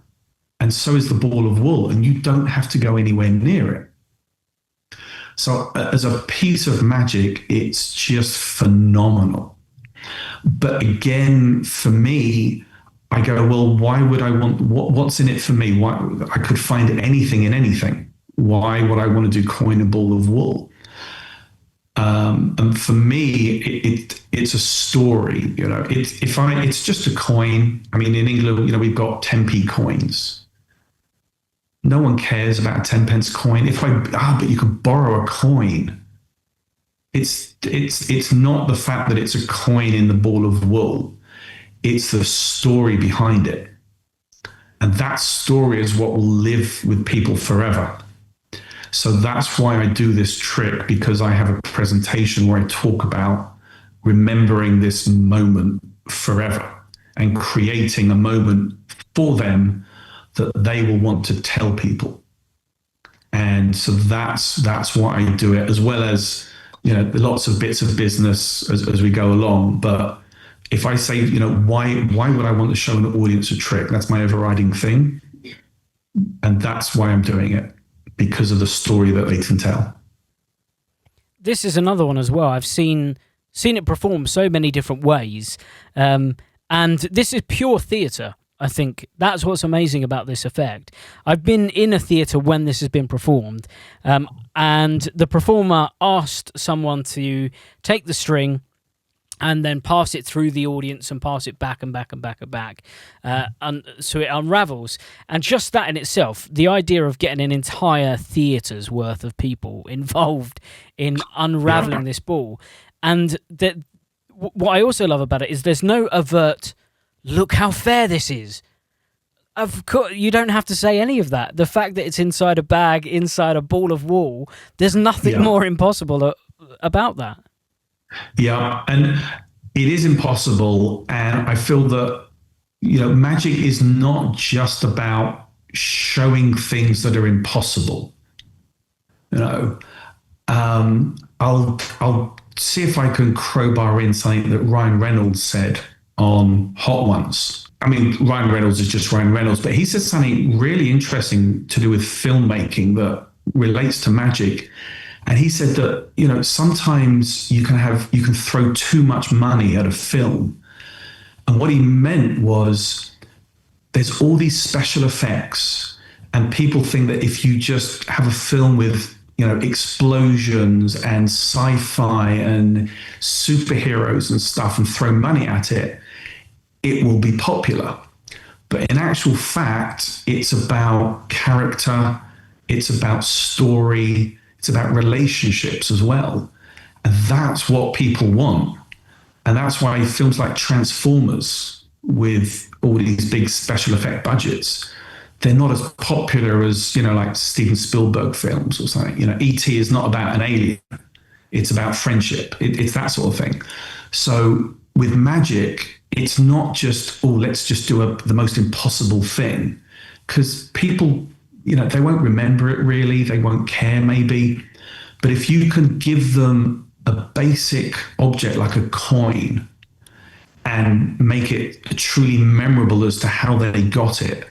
and so is the ball of wool, and you don't have to go anywhere near it. So as a piece of magic, it's just phenomenal. But again, for me, I go, well, why would I want, what's in it for me? Why, I could find anything in anything. Why would I want to do coin a ball of wool? And for me, it's a story. It's just a coin. I mean, in England, we've got 10p coins. No one cares about a 10 pence coin. But you can borrow a coin. It's not the fact that it's a coin in the ball of wool. It's the story behind it. And that story is what will live with people forever. So that's why I do this trick, because I have a presentation where I talk about remembering this moment forever and creating a moment for them that they will want to tell people. And so that's why I do it, as well as, lots of bits of business as we go along. But if I say, why would I want to show an audience a trick? That's my overriding thing. And that's why I'm doing it, because of the story that they can tell. This is another one as well. I've seen it performed so many different ways. And this is pure theatre. I think that's what's amazing about this effect. I've been in a theatre when this has been performed, and the performer asked someone to take the string and then pass it through the audience and pass it back and back and back and back, so it unravels. And just that in itself, the idea of getting an entire theatre's worth of people involved in unraveling this ball, and what I also love about it is there's no overt, look how fair this is. Of course, you don't have to say any of that. The fact that it's inside a bag, inside a ball of wool, there's nothing more impossible about that. Yeah, and it is impossible. And I feel that, magic is not just about showing things that are impossible. I'll see if I can crowbar in something that Ryan Reynolds said on Hot Ones. I mean, Ryan Reynolds is just Ryan Reynolds, but he said something really interesting to do with filmmaking that relates to magic. And he said that, sometimes you can throw too much money at a film. And what he meant was there's all these special effects, and people think that if you just have a film with, explosions and sci-fi and superheroes and stuff and throw money at it, it will be popular. But in actual fact, it's about character, it's about story, it's about relationships as well. And that's what people want. And that's why films like Transformers, with all these big special effect budgets, they're not as popular as, like Steven Spielberg films or something. E.T. is not about an alien. It's about friendship. It's that sort of thing. So with magic, it's not just, let's just do the most impossible thing, because people, they won't remember it really. They won't care maybe. But if you can give them a basic object like a coin and make it truly memorable as to how they got it,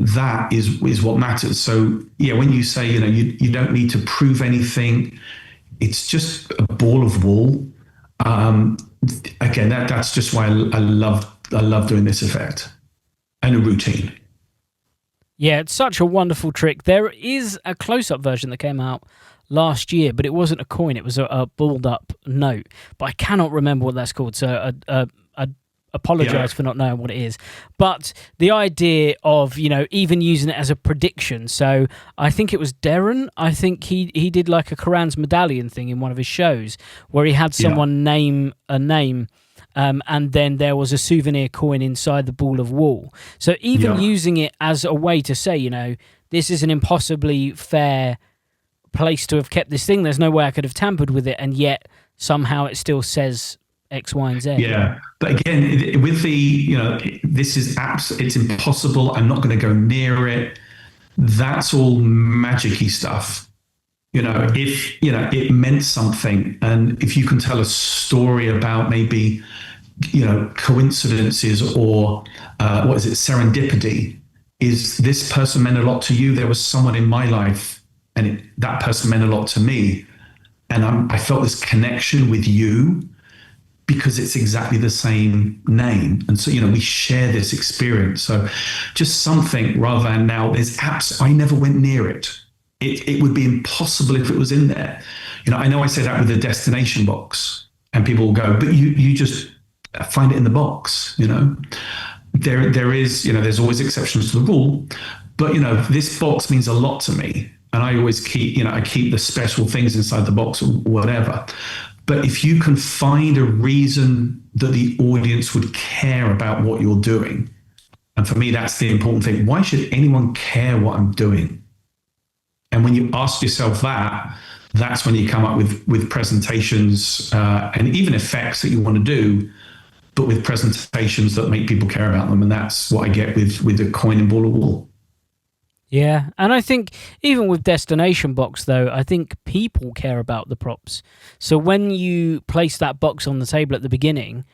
that is what matters. So when you say, you don't need to prove anything, it's just a ball of wool. Again, that's just why I love doing this effect and a routine. Yeah, it's such a wonderful trick. There is a close-up version that came out last year, but it wasn't a coin. It was a balled-up note. But I cannot remember what that's called, so I apologise for not knowing what it is. But the idea of, even using it as a prediction. So I think it was Darren. I think he did like a Quran's medallion thing in one of his shows where he had someone name a name, and then there was a souvenir coin inside the ball of wool. So even using it as a way to say, this is an impossibly fair place to have kept this thing. There's no way I could have tampered with it, and yet somehow it still says X, Y, and Z. Yeah, but again, with the, this is it's impossible. I'm not going to go near it. That's all magic-y stuff. If it meant something, and if you can tell a story about maybe, coincidences or serendipity. Is this person meant a lot to you? There was someone in my life, and that person meant a lot to me, and I felt this connection with you. because it's exactly the same name. And so, we share this experience. So just something rather than now there's apps, I never went near it. It would be impossible if it was in there. I know I say that with the destination box and people will go, but you just find it in the box, There is, there's always exceptions to the rule, but, this box means a lot to me. And I always keep, I keep the special things inside the box or whatever. But if you can find a reason that the audience would care about what you're doing, and for me, that's the important thing. Why should anyone care what I'm doing? And when you ask yourself that, that's when you come up with presentations and even effects that you want to do, but with presentations that make people care about them. And that's what I get with the coin and ball of wool. Yeah, and I think even with Destination Box, though, I think people care about the props. So when you place that box on the table at the beginning,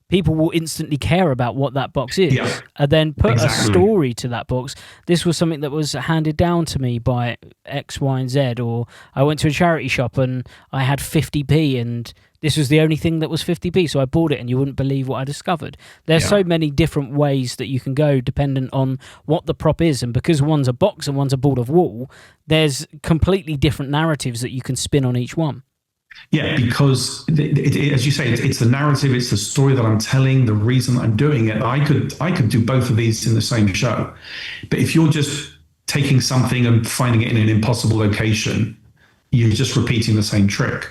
people will instantly care about what that box is, and then put a story to that box. This was something that was handed down to me by X, Y, and Z, or I went to a charity shop and I had 50p and this was the only thing that was 50p, so I bought it and you wouldn't believe what I discovered. There's so many different ways that you can go dependent on what the prop is, and because one's a box and one's a ball of wool, there's completely different narratives that you can spin on each one. Yeah, because as you say, it's the narrative, it's the story that I'm telling, the reason that I'm doing it. I could do both of these in the same show, but if you're just taking something and finding it in an impossible location, you're just repeating the same trick.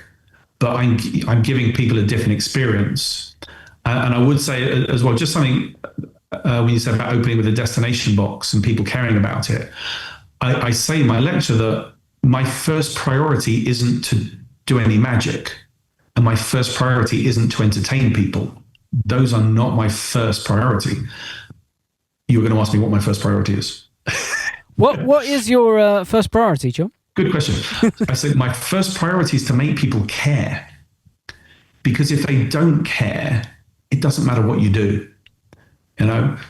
But I'm giving people a different experience, and I would say as well, just something when you said about opening with a destination box and people caring about it. I say in my lecture that my first priority isn't to do any magic, and my first priority isn't to entertain people. Those are not my first priority. You were going to ask me what my first priority is. What is your first priority, Jon? Good question. I said my first priority is to make people care, because if they don't care, it doesn't matter what you do.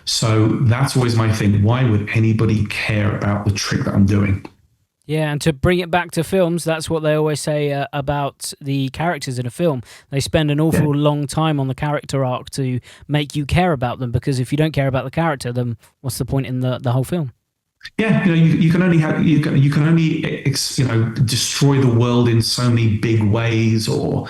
So that's always my thing. Why would anybody care about the trick that I'm doing? Yeah, and to bring it back to films, that's what they always say about the characters in a film. They spend an awful long time on the character arc to make you care about them, because if you don't care about the character, then what's the point in the whole film? Yeah, you can only destroy the world in so many big ways, or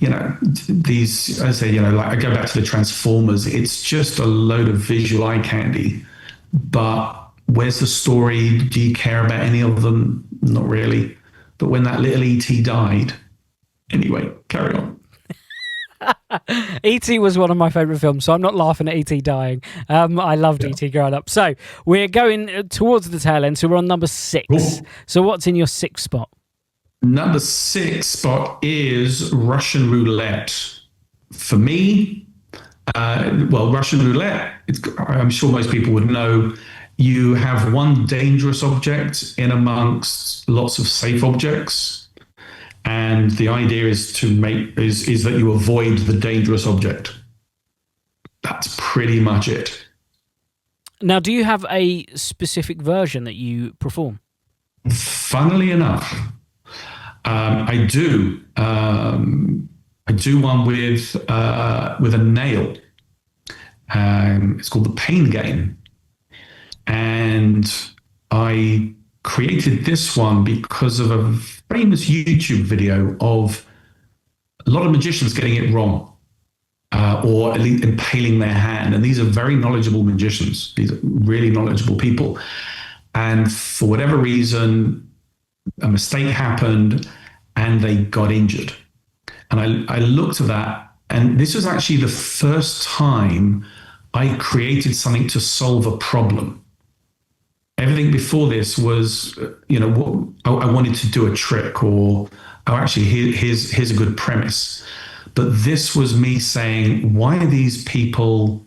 these. I say, like I go back to the Transformers. It's just a load of visual eye candy, but where's the story? Do you care about any of them? Not really. But when that little E.T. died, anyway, carry on. E.T. was one of my favourite films, so I'm not laughing at E.T. dying. I loved E.T. growing up. So we're going towards the tail end, so we're on number 6. Ooh. So what's in your 6th spot? Number 6 spot is Russian roulette. For me, Russian roulette, I'm sure most people would know, you have one dangerous object in amongst lots of safe objects. And the idea is is that you avoid the dangerous object. That's pretty much it. Now, do you have a specific version that you perform? Funnily enough, I do. I do one with a nail. It's called the Pain Game, and I created this one because of a famous YouTube video of a lot of magicians getting it wrong, or at least impaling their hand. And these are very knowledgeable magicians. These are really knowledgeable people. And for whatever reason, a mistake happened and they got injured. And I looked at that, and this was actually the first time I created something to solve a problem. Everything before this was, I wanted to do a trick, or, actually, here's a good premise. But this was me saying, why are these people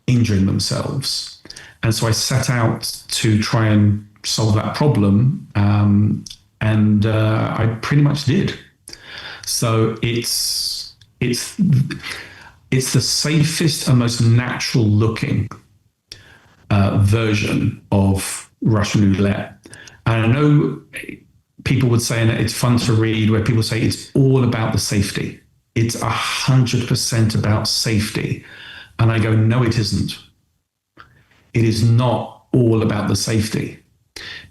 injuring themselves? And so I set out to try and solve that problem, and I pretty much did. So it's the safest and most natural looking version of Russian roulette. And I know people would say, and it's fun to read, where people say it's all about the safety. it's 100% about safety. And I go, no, it isn't. It is not all about the safety.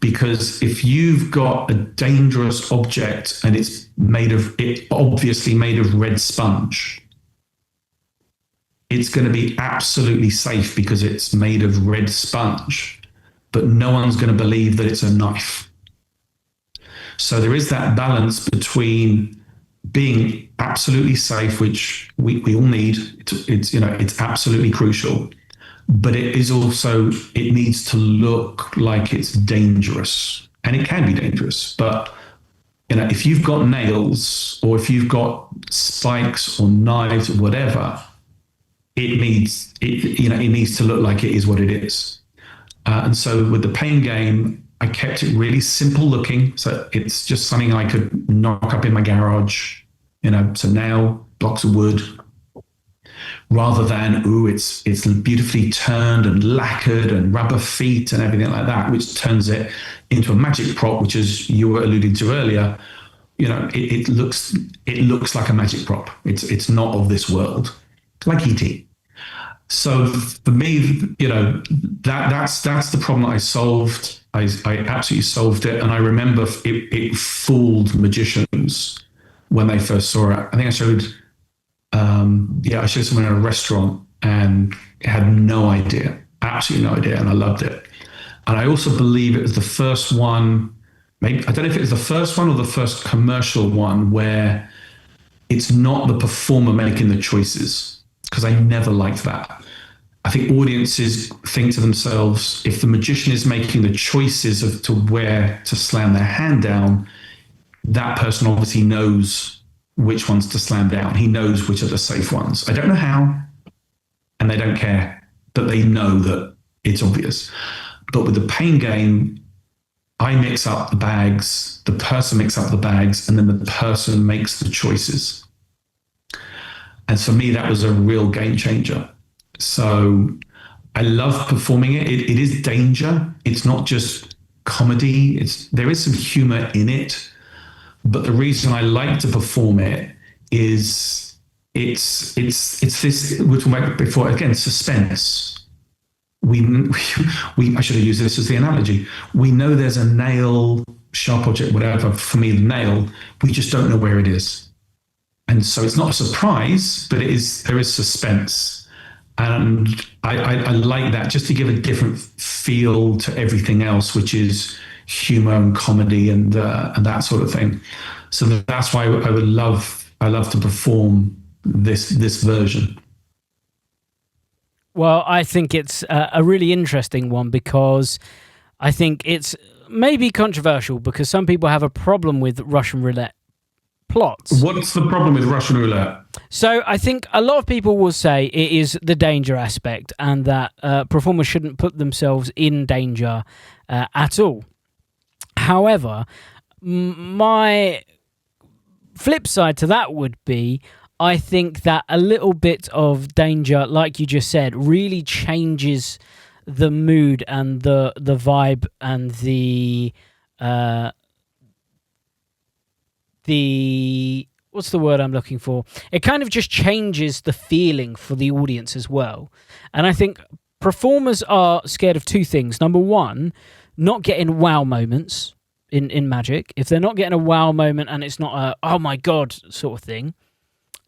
Because if you've got a dangerous object and it's obviously made of red sponge, it's going to be absolutely safe because it's made of red sponge, but no one's going to believe that it's a knife. So there is that balance between being absolutely safe, which we all need. It's absolutely crucial, but it is also, it needs to look like it's dangerous, and it can be dangerous. But if you've got nails or if you've got spikes or knives or whatever, it needs to look like it is what it is. And so with the pain game, I kept it really simple looking. So it's just something I could knock up in my garage, so nail, blocks of wood, rather than, it's beautifully turned and lacquered and rubber feet and everything like that, which turns it into a magic prop, which, as you were alluding to earlier, it looks like a magic prop. It's not of this world, like E.T. So for me, that's the problem that I solved. I absolutely solved it. And I remember it fooled magicians when they first saw it. I think I showed someone in a restaurant and had no idea, absolutely no idea. And I loved it. And I also believe it was the first one, maybe, I don't know if it was the first one or the first commercial one, where it's not the performer making the choices, because I never liked that. I think audiences think to themselves, if the magician is making the choices of to where to slam their hand down, that person obviously knows which ones to slam down. He knows which are the safe ones. I don't know how, and they don't care, but they know that it's obvious. But with the pain game, I mix up the bags, the person mix up the bags, and then the person makes the choices. And for me, that was a real game changer. So I love performing it. It is danger. It's not just comedy. There is some humor in it. But the reason I like to perform it is it's this, we were talking about before, again, suspense. I should have used this as the analogy. We know there's a nail, sharp object, whatever, for me, the nail, we just don't know where it is. And so it's not a surprise, but there is suspense. And I like that, just to give a different feel to everything else, which is humor and comedy and that sort of thing. So that's why I love to perform this version. Well, I think it's a really interesting one, because I think it's maybe controversial, because some people have a problem with Russian roulette plots. What's the problem with Russian roulette? So I think a lot of people will say it is the danger aspect, and that performers shouldn't put themselves in danger at all. However, my flip side to that would be, I think that a little bit of danger, like you just said, really changes the mood and the vibe and the what's the word I'm looking for? It kind of just changes the feeling for the audience as well. And I think performers are scared of two things. Number one, not getting wow moments in magic. If they're not getting a wow moment and it's not a, oh my God sort of thing,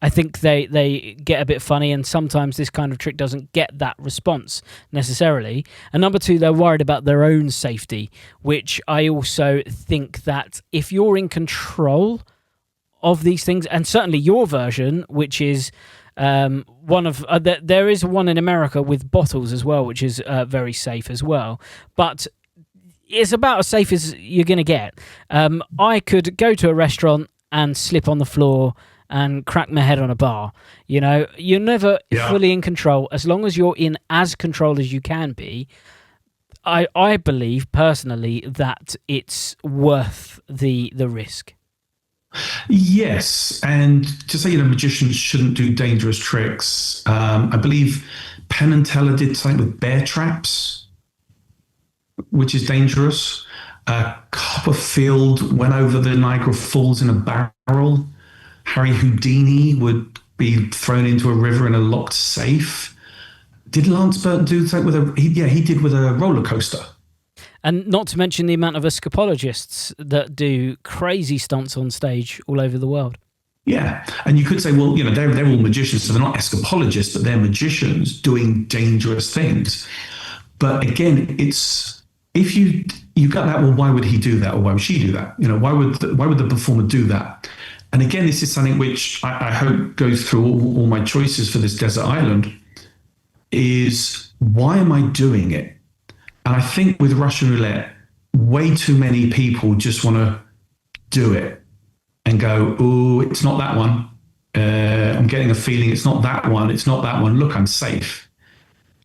I think they get a bit funny, and sometimes this kind of trick doesn't get that response necessarily. And number two, they're worried about their own safety, which I also think that if you're in control of these things, and certainly your version, which is one of there is one in America with bottles as well, which is very safe as well, but it's about as safe as you're going to get. I could go to a restaurant and slip on the floor and crack my head on a bar. You're never fully in control. As long as you're in as control as you can be, I believe personally that it's worth the risk. Yes, and to say magicians shouldn't do dangerous tricks. I believe Penn and Teller did something with bear traps, which is dangerous. Copperfield went over the Niagara Falls in a barrel. Harry Houdini would be thrown into a river in a locked safe. Did Lance Burton do that with a? He did with a roller coaster. And not to mention the amount of escapologists that do crazy stunts on stage all over the world. Yeah, and you could say, well, they're all magicians, so they're not escapologists, but they're magicians doing dangerous things. But again, it's if you got that, well, why would he do that, or why would she do that? Why would the performer do that? And again, this is something which I hope goes through all my choices for this desert island. Is why am I doing it? And I think with Russian roulette, way too many people just want to do it and go, oh, it's not that one. I'm getting a feeling it's not that one. It's not that one. Look, I'm safe.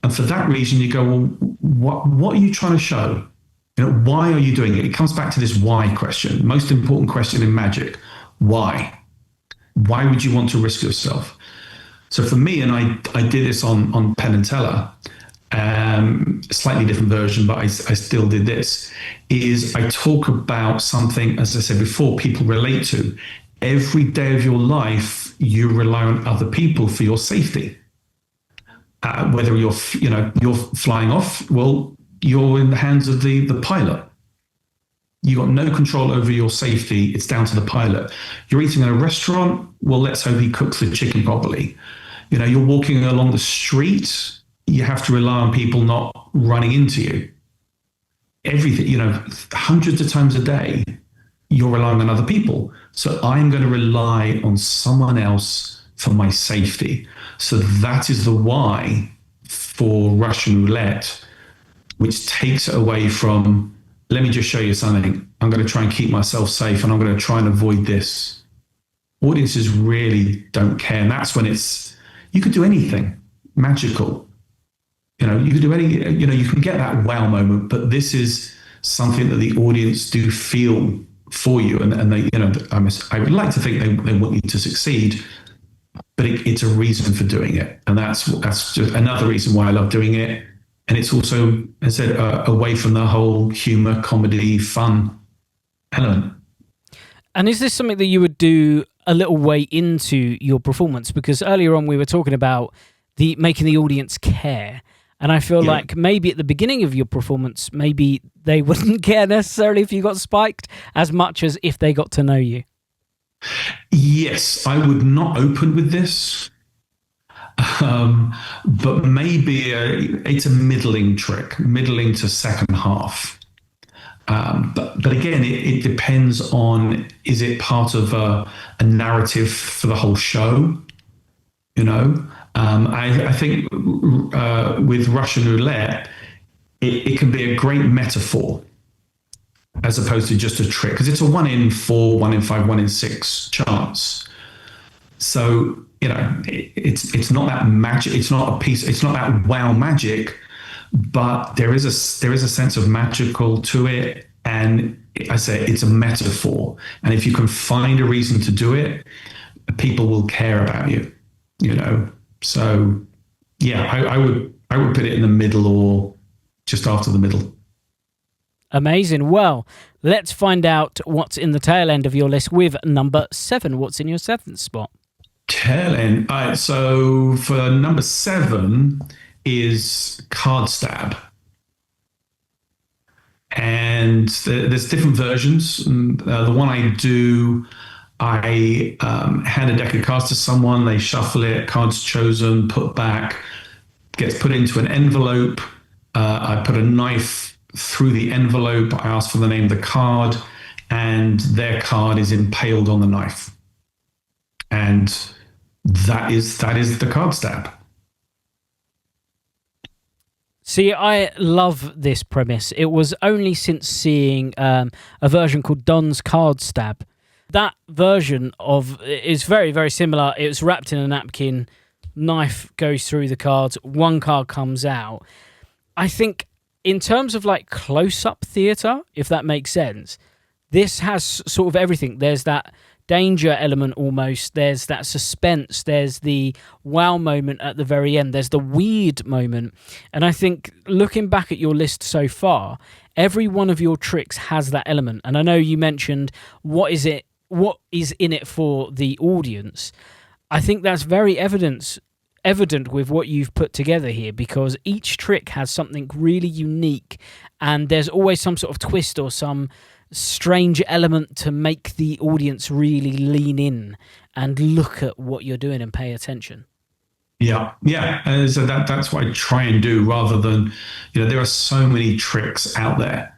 And for that reason, you go, well, what are you trying to show? Why are you doing it? It comes back to this why question, most important question in magic. Why? Why would you want to risk yourself? So for me, and I did this on Penn and Teller, a slightly different version, but I still did this, is I talk about something, as I said before, people relate to. Every day of your life, you rely on other people for your safety. Whether you're flying off, well, you're in the hands of the pilot. You got no control over your safety. It's down to the pilot. You're eating in a restaurant. Well, let's hope he cooks the chicken properly. You're walking along the street. You have to rely on people not running into you. Everything, hundreds of times a day, you're relying on other people. So I'm going to rely on someone else for my safety. So that is the why for Russian roulette, which takes it away from, let me just show you something. I'm going to try and keep myself safe and I'm going to try and avoid this. Audiences really don't care. And that's when you could do anything magical. You could do any, you can get that wow moment, but this is something that the audience do feel for you. And they, I would like to think they want you to succeed, but it's a reason for doing it. And that's just another reason why I love doing it. And it's also, as I said, away from the whole humor, comedy, fun element. And is this something that you would do a little way into your performance? Because earlier on we were talking about making the audience care. And I feel like maybe at the beginning of your performance, maybe they wouldn't care necessarily if you got spiked as much as if they got to know you. Yes, I would not open with this. But maybe it's a middling trick, middling to second half. But again, it depends on, is it part of a narrative for the whole show? I think with Russian roulette, it can be a great metaphor as opposed to just a trick, because it's a 1 in 4, 1 in 5, 1 in 6 chance. So it's not that magic. It's not a piece. It's not that wow magic, but there is a sense of magical to it. And I say it's a metaphor. And if you can find a reason to do it, people will care about you. So yeah, I would put it in the middle or just after the middle. Amazing. Well, let's find out what's in the tail end of your list with number 7. What's in your 7th spot? Tail end. All right, so for number 7 is card stab. And there's different versions. The one I do, I hand a deck of cards to someone, they shuffle it, cards chosen, put back, gets put into an envelope. I put a knife through the envelope, I ask for the name of the card, and their card is impaled on the knife. And that is the card stab. See, I love this premise. It was only since seeing a version called Don's Card Stab. That version is very, very similar. It was wrapped in a napkin, knife goes through the cards, one card comes out. I think in terms of like close-up theatre, if that makes sense, this has sort of everything. There's that danger element almost, there's that suspense, there's the wow moment at the very end, there's the weird moment. And I think looking back at your list so far, every one of your tricks has that element. And I know you mentioned what is it what is in it for the audience, I think that's very evident with what you've put together here, because each trick has something really unique, and there's always some sort of twist or some strange element to make the audience really lean in and look at what you're doing and pay attention. Yeah. So that's what I try and do, rather than, there are so many tricks out there,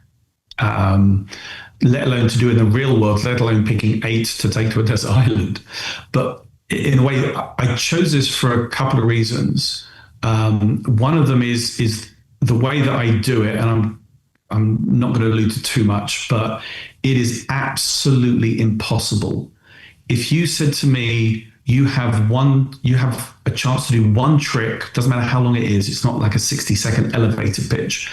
let alone to do in the real world, let alone picking 8 to take to a desert island. But in a way, I chose this for a couple of reasons. One of them is the way that I do it, and I'm not going to allude to too much, but it is absolutely impossible. If you said to me, you have a chance to do one trick, doesn't matter how long it is, it's not like a 60-second elevator pitch.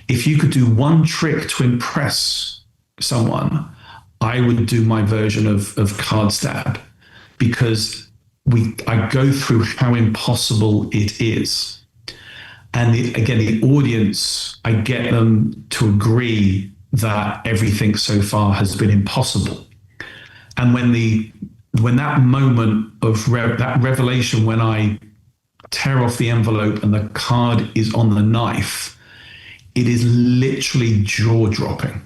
If you could do one trick to impress someone, I would do my version of card stab, because I go through how impossible it is. And the audience, I get them to agree that everything so far has been impossible. And when that moment of that revelation, when I tear off the envelope and the card is on the knife, it is literally jaw-dropping.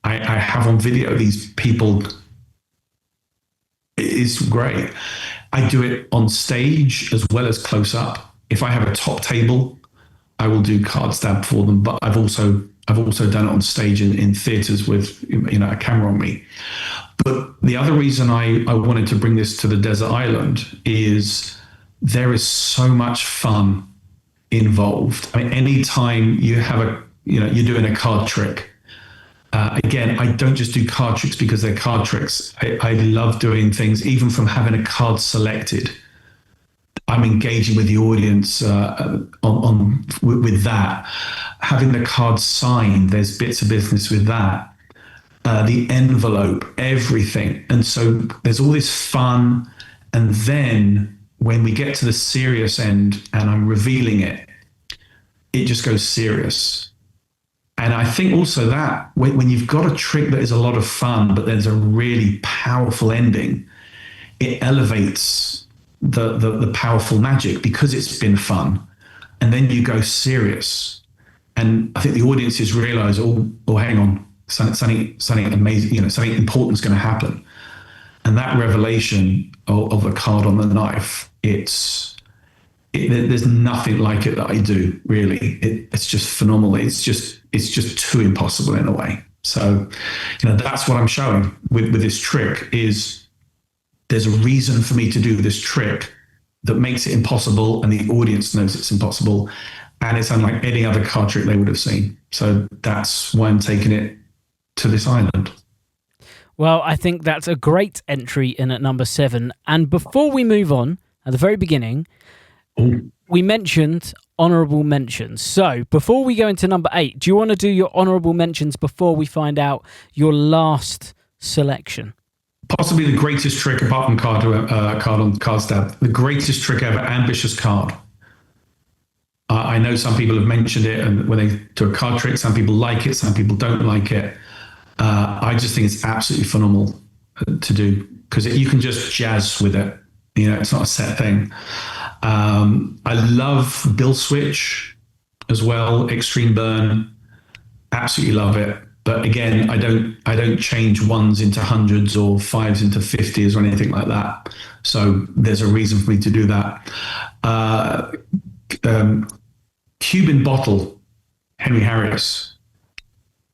I have on video these people. It's great. I do it on stage as well as close up. If I have a top table, I will do card stab for them. But I've also done it on stage in theaters with a camera on me. But the other reason I wanted to bring this to the desert island is there is so much fun involved. I mean, anytime you have you're doing a card trick. Again, I don't just do card tricks because they're card tricks. I love doing things, even from having a card selected. I'm engaging with the audience with that. Having the card signed, there's bits of business with that. The envelope, everything. And so there's all this fun. And then when we get to the serious end and I'm revealing it, it just goes serious. And I think also that when you've got a trick that is a lot of fun, but there's a really powerful ending, it elevates the powerful magic because it's been fun. And then you go serious. And I think the audiences realize, oh, hang on, something amazing, something important is going to happen. And that revelation of a card on the knife, there's nothing like it that I do, really. It's just phenomenal. It's just too impossible in a way. So, that's what I'm showing with this trick is there's a reason for me to do this trick that makes it impossible, and the audience knows it's impossible, and it's unlike any other card trick they would have seen. So that's why I'm taking it to this island. Well, I think that's a great entry in at number 7. And before we move on, at the very beginning, we mentioned honourable mentions. So before we go into number 8, do you want to do your honourable mentions before we find out your last selection? Possibly the greatest trick, apart from card on card stab, the greatest trick ever, ambitious card. I know some people have mentioned it, and when they do a card trick, some people like it, some people don't like it. I just think it's absolutely phenomenal to do, because you can just jazz with it. It's not a set thing. I love Bill Switch as well, Extreme Burn. Absolutely love it. But again, I don't change ones into hundreds or fives into 50s or anything like that. So there's a reason for me to do that. Cuban Bottle, Henry Harris.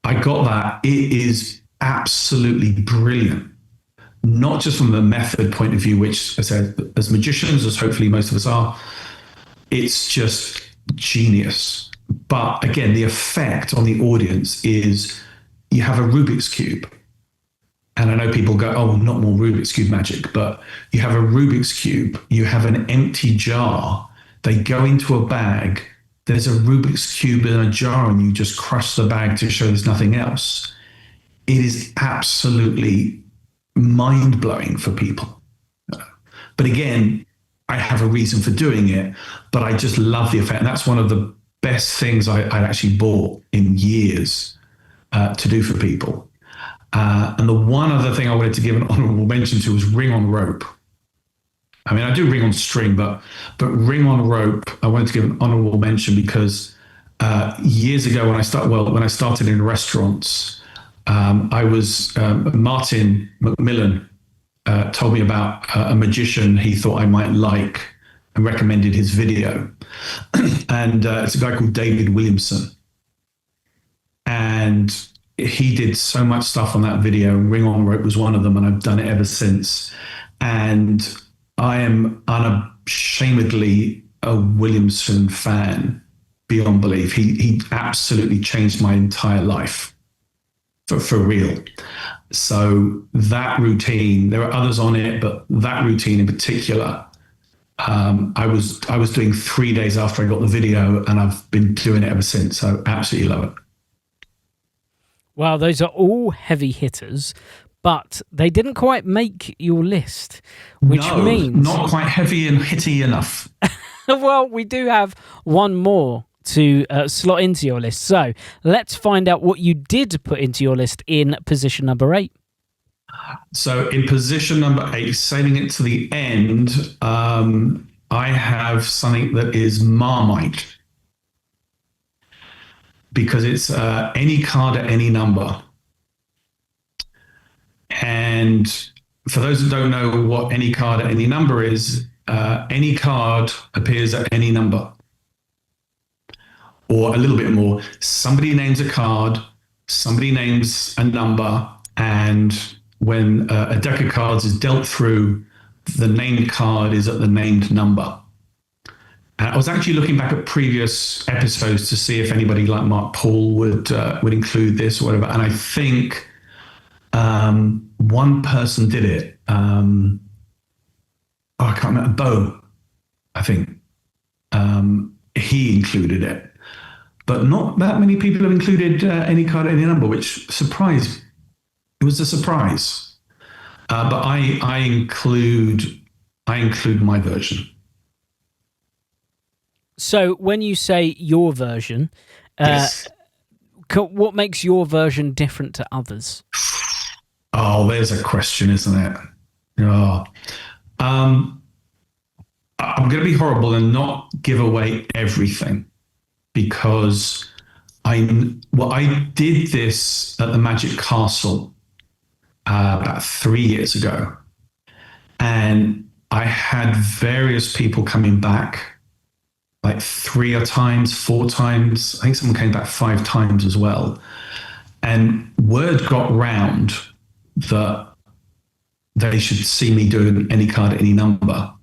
I got that. It is absolutely brilliant. Not just from the method point of view, which I said, as magicians, as hopefully most of us are, it's just genius. But again, the effect on the audience is you have a Rubik's Cube. And I know people go, oh, not more Rubik's Cube magic, but you have a Rubik's Cube, you have an empty jar, they go into a bag, there's a Rubik's Cube in a jar, and you just crush the bag to show there's nothing else. It is absolutely mind-blowing for people. But again, I have a reason for doing it, but I just love the effect. And that's one of the best things I actually bought in years to do for people. And the one other thing I wanted to give an honorable mention to was ring on rope. I mean, I do ring on string, but ring on rope, I wanted to give an honorable mention because years ago when I started in restaurants, I was Martin McMillan told me about a magician he thought I might like and recommended his video, and it's a guy called David Williamson, and he did so much stuff on that video. Ring on rope was one of them, and I've done it ever since. And I am unashamedly a Williamson fan beyond belief. He absolutely changed my entire life for real. So that routine, there are others on it, but that routine in particular, I was doing 3 days after I got the video, and I've been doing it ever since. So absolutely love it. Well, those are all heavy hitters, but they didn't quite make your list, which means not quite heavy and hitty enough. Well, we do have one more to slot into your list. So let's find out what you did put into your list in position number 8. So in position number 8, saving it to the end, I have something that is Marmite, because it's any card at any number. And for those who don't know what any card at any number is, any card appears at any number. Or a little bit more, somebody names a card, somebody names a number, and when a deck of cards is dealt through, the named card is at the named number. I was actually looking back at previous episodes to see if anybody like Mark Paul would include this or whatever, and I think one person did it. I can't remember. Bo, I think he included it, but not that many people have included any card, any number, which surprised. It was a surprise, but I include my version. So when you say your version, Yes. What makes your version different to others? Oh, there's a question, isn't it? Oh. I'm going to be horrible and not give away everything, because I did this at the Magic Castle about 3 years ago, and I had various people coming back, like 3 times, 4 times. I think someone came back 5 times as well. And word got round that they should see me doing any card, any number.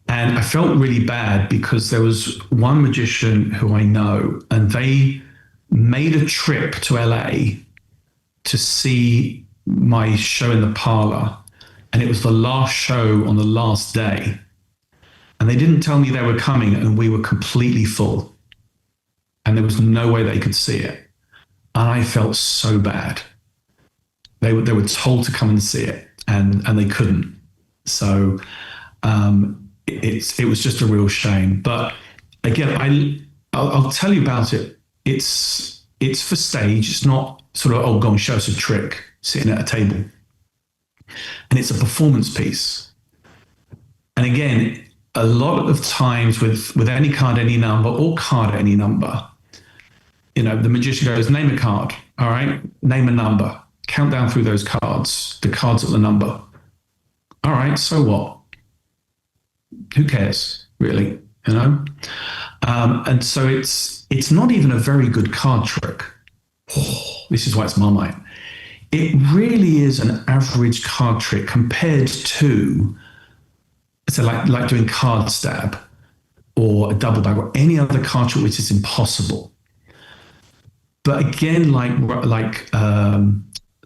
And I felt really bad because there was one magician who I know, and they made a trip to LA to see my show in the parlor. And it was the last show on the last day. And they didn't tell me they were coming, and we were completely full. And there was no way they could see it. And I felt so bad. They were told to come and see it, and they couldn't. So it was just a real shame. But again, I'll tell you about it. It's for stage. It's not sort of, oh, go and show us a trick sitting at a table. And it's a performance piece. And again, a lot of times with any card, any number, or card at any number, the magician goes, name a card, all right? Name a number. Count down through those cards, the cards at the number. All right, so what? Who cares, really, And so it's not even a very good card trick. This is why it's Marmite. It really is an average card trick compared to, so like doing card stab or a double bag or any other card trick which is impossible. But again, like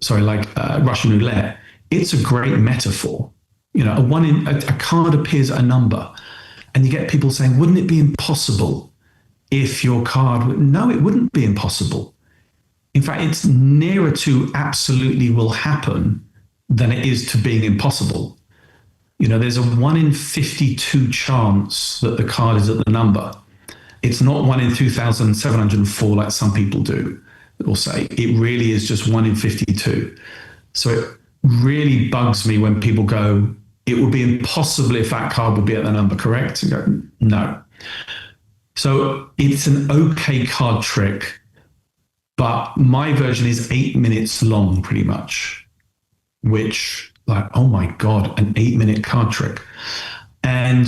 Russian roulette, it's a great metaphor. A card appears at a number, and you get people saying, wouldn't it be impossible if your card... No, it wouldn't be impossible. In fact, it's nearer to absolutely will happen than it is to being impossible. There's a 1 in 52 chance that the card is at the number. It's not 1 in 2,704 like some people do. will say. It really is just 1 in 52. So it really bugs me when people go, it would be impossible if that card would be at the number, correct? And go, no. So it's an okay card trick, but my version is 8 minutes long, pretty much, which, like, oh my God, an 8-minute card trick. And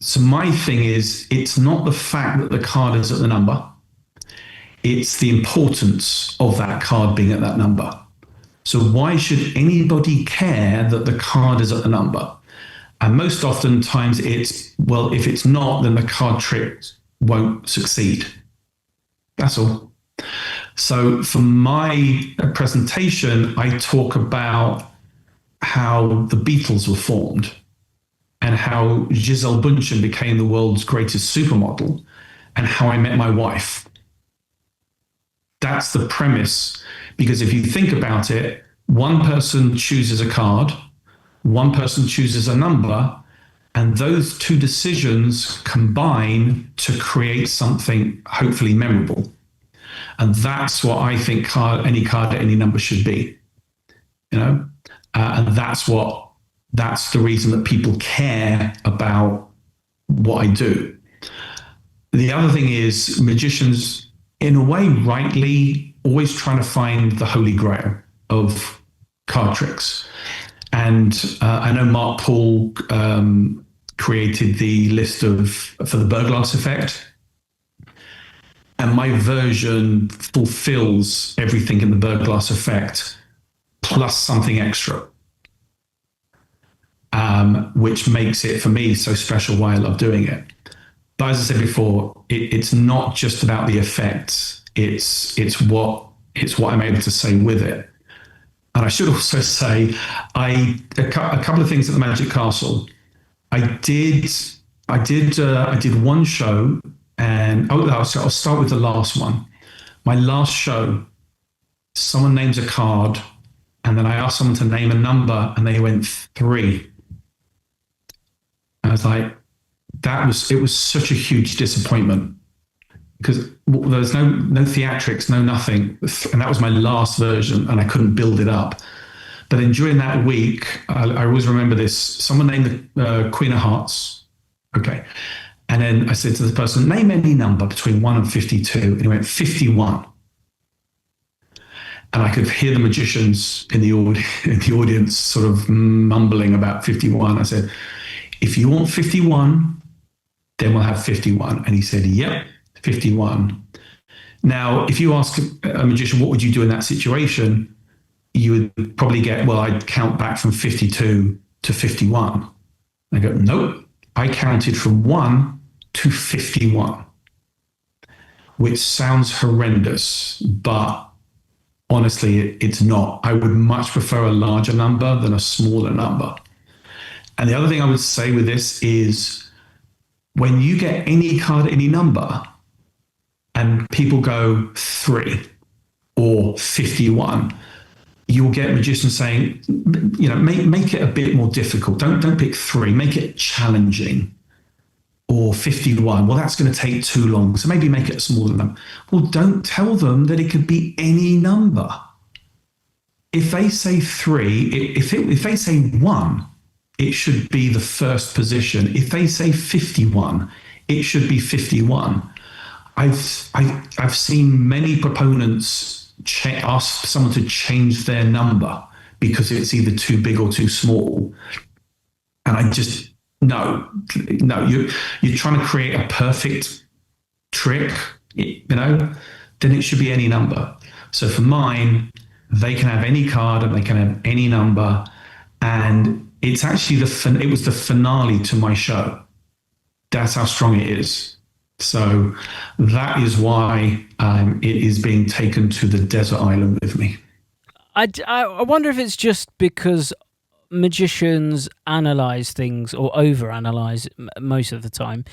so my thing is, it's not the fact that the card is at the number, it's the importance of that card being at that number. So why should anybody care that the card is at the number? And most often times it's, well, if it's not, then the card trick won't succeed. That's all. So for my presentation, I talk about how the Beatles were formed and how Gisele Bündchen became the world's greatest supermodel and how I met my wife. That's the premise. Because if you think about it, one person chooses a card, one person chooses a number, and those two decisions combine to create something hopefully memorable. And that's what I think any card at any number should be, and that's the reason that people care about what I do. The other thing is magicians, in a way, rightly always trying to find the holy grail of card tricks. And I know Mark Paul created the list for the burglass effect. And my version fulfills everything in the burglass effect, plus something extra, which makes it, for me, so special, why I love doing it. But as I said before, it's not just about the effects. It's what I'm able to say with it. And I should also say, a couple of things at the Magic Castle. I did one show, and I'll start with the last one. My last show, someone names a card, and then I asked someone to name a number, and they went 3. I was like, it was such a huge disappointment, because there was no theatrics, no nothing. And that was my last version, and I couldn't build it up. But then during that week, I always remember this, someone named the Queen of Hearts. Okay. And then I said to the person, name any number between 1 and 52. And he went, 51. And I could hear the magicians in the audience sort of mumbling about 51. I said, if you want 51, then we'll have 51. And he said, yep, 51. Now, if you ask a magician, what would you do in that situation? You would probably get, well, I'd count back from 52 to 51. I go, nope, I counted from 1 to 51, which sounds horrendous, but honestly, it's not. I would much prefer a larger number than a smaller number. And the other thing I would say with this is, when you get any card, any number, and people go 3 or 51, you'll get magicians saying, make it a bit more difficult. Don't pick 3, make it challenging. Or 51, well, that's going to take too long, so maybe make it a smaller number. Well, don't tell them that it could be any number. If they say 3, if they say 1, it should be the first position. If they say 51, it should be 51. I've seen many proponents ask someone to change their number because it's either too big or too small. And I just, no, you're trying to create a perfect trick, then it should be any number. So for mine, they can have any card and they can have any number. And it's actually it was the finale to my show. That's how strong it is. So that is why it is being taken to the desert island with me. I wonder if it's just because magicians analyze things or overanalyze most of the time,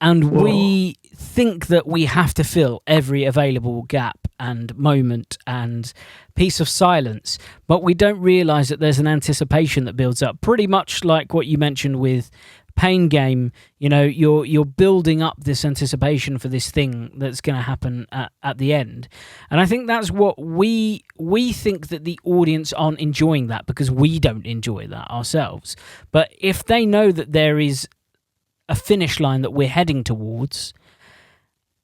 and we think that we have to fill every available gap and moment and piece of silence, but we don't realize that there's an anticipation that builds up, pretty much like what you mentioned with Pain game, you're building up this anticipation for this thing that's going to happen at the end. And I think that's what we think, that the audience aren't enjoying that because we don't enjoy that ourselves. But if they know that there is a finish line that we're heading towards,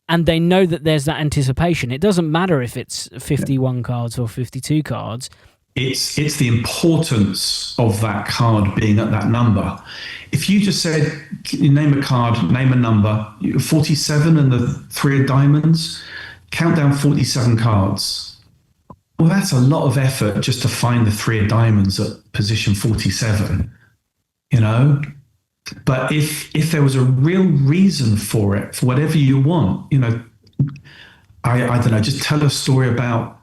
and they know that there's that anticipation, it doesn't matter if it's 51 cards or 52 cards. It's the importance of that card being at that number. If you just said, name a card, name a number, 47 and the 3 of diamonds, count down 47 cards. Well, that's a lot of effort just to find the 3 of diamonds at position 47, But if there was a real reason for it, for whatever you want, I don't know, just tell a story about,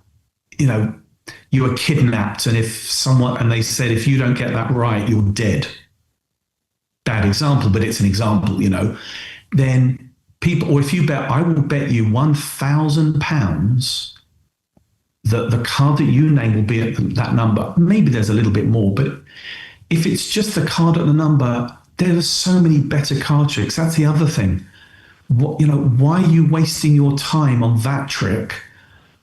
you were kidnapped, and they said, if you don't get that right, you're dead. Bad example, but it's an example, Then people, or if you bet, I will bet you £1,000 that the card that you name will be at that number. Maybe there's a little bit more, but if it's just the card at the number, there are so many better card tricks. That's the other thing. Why are you wasting your time on that trick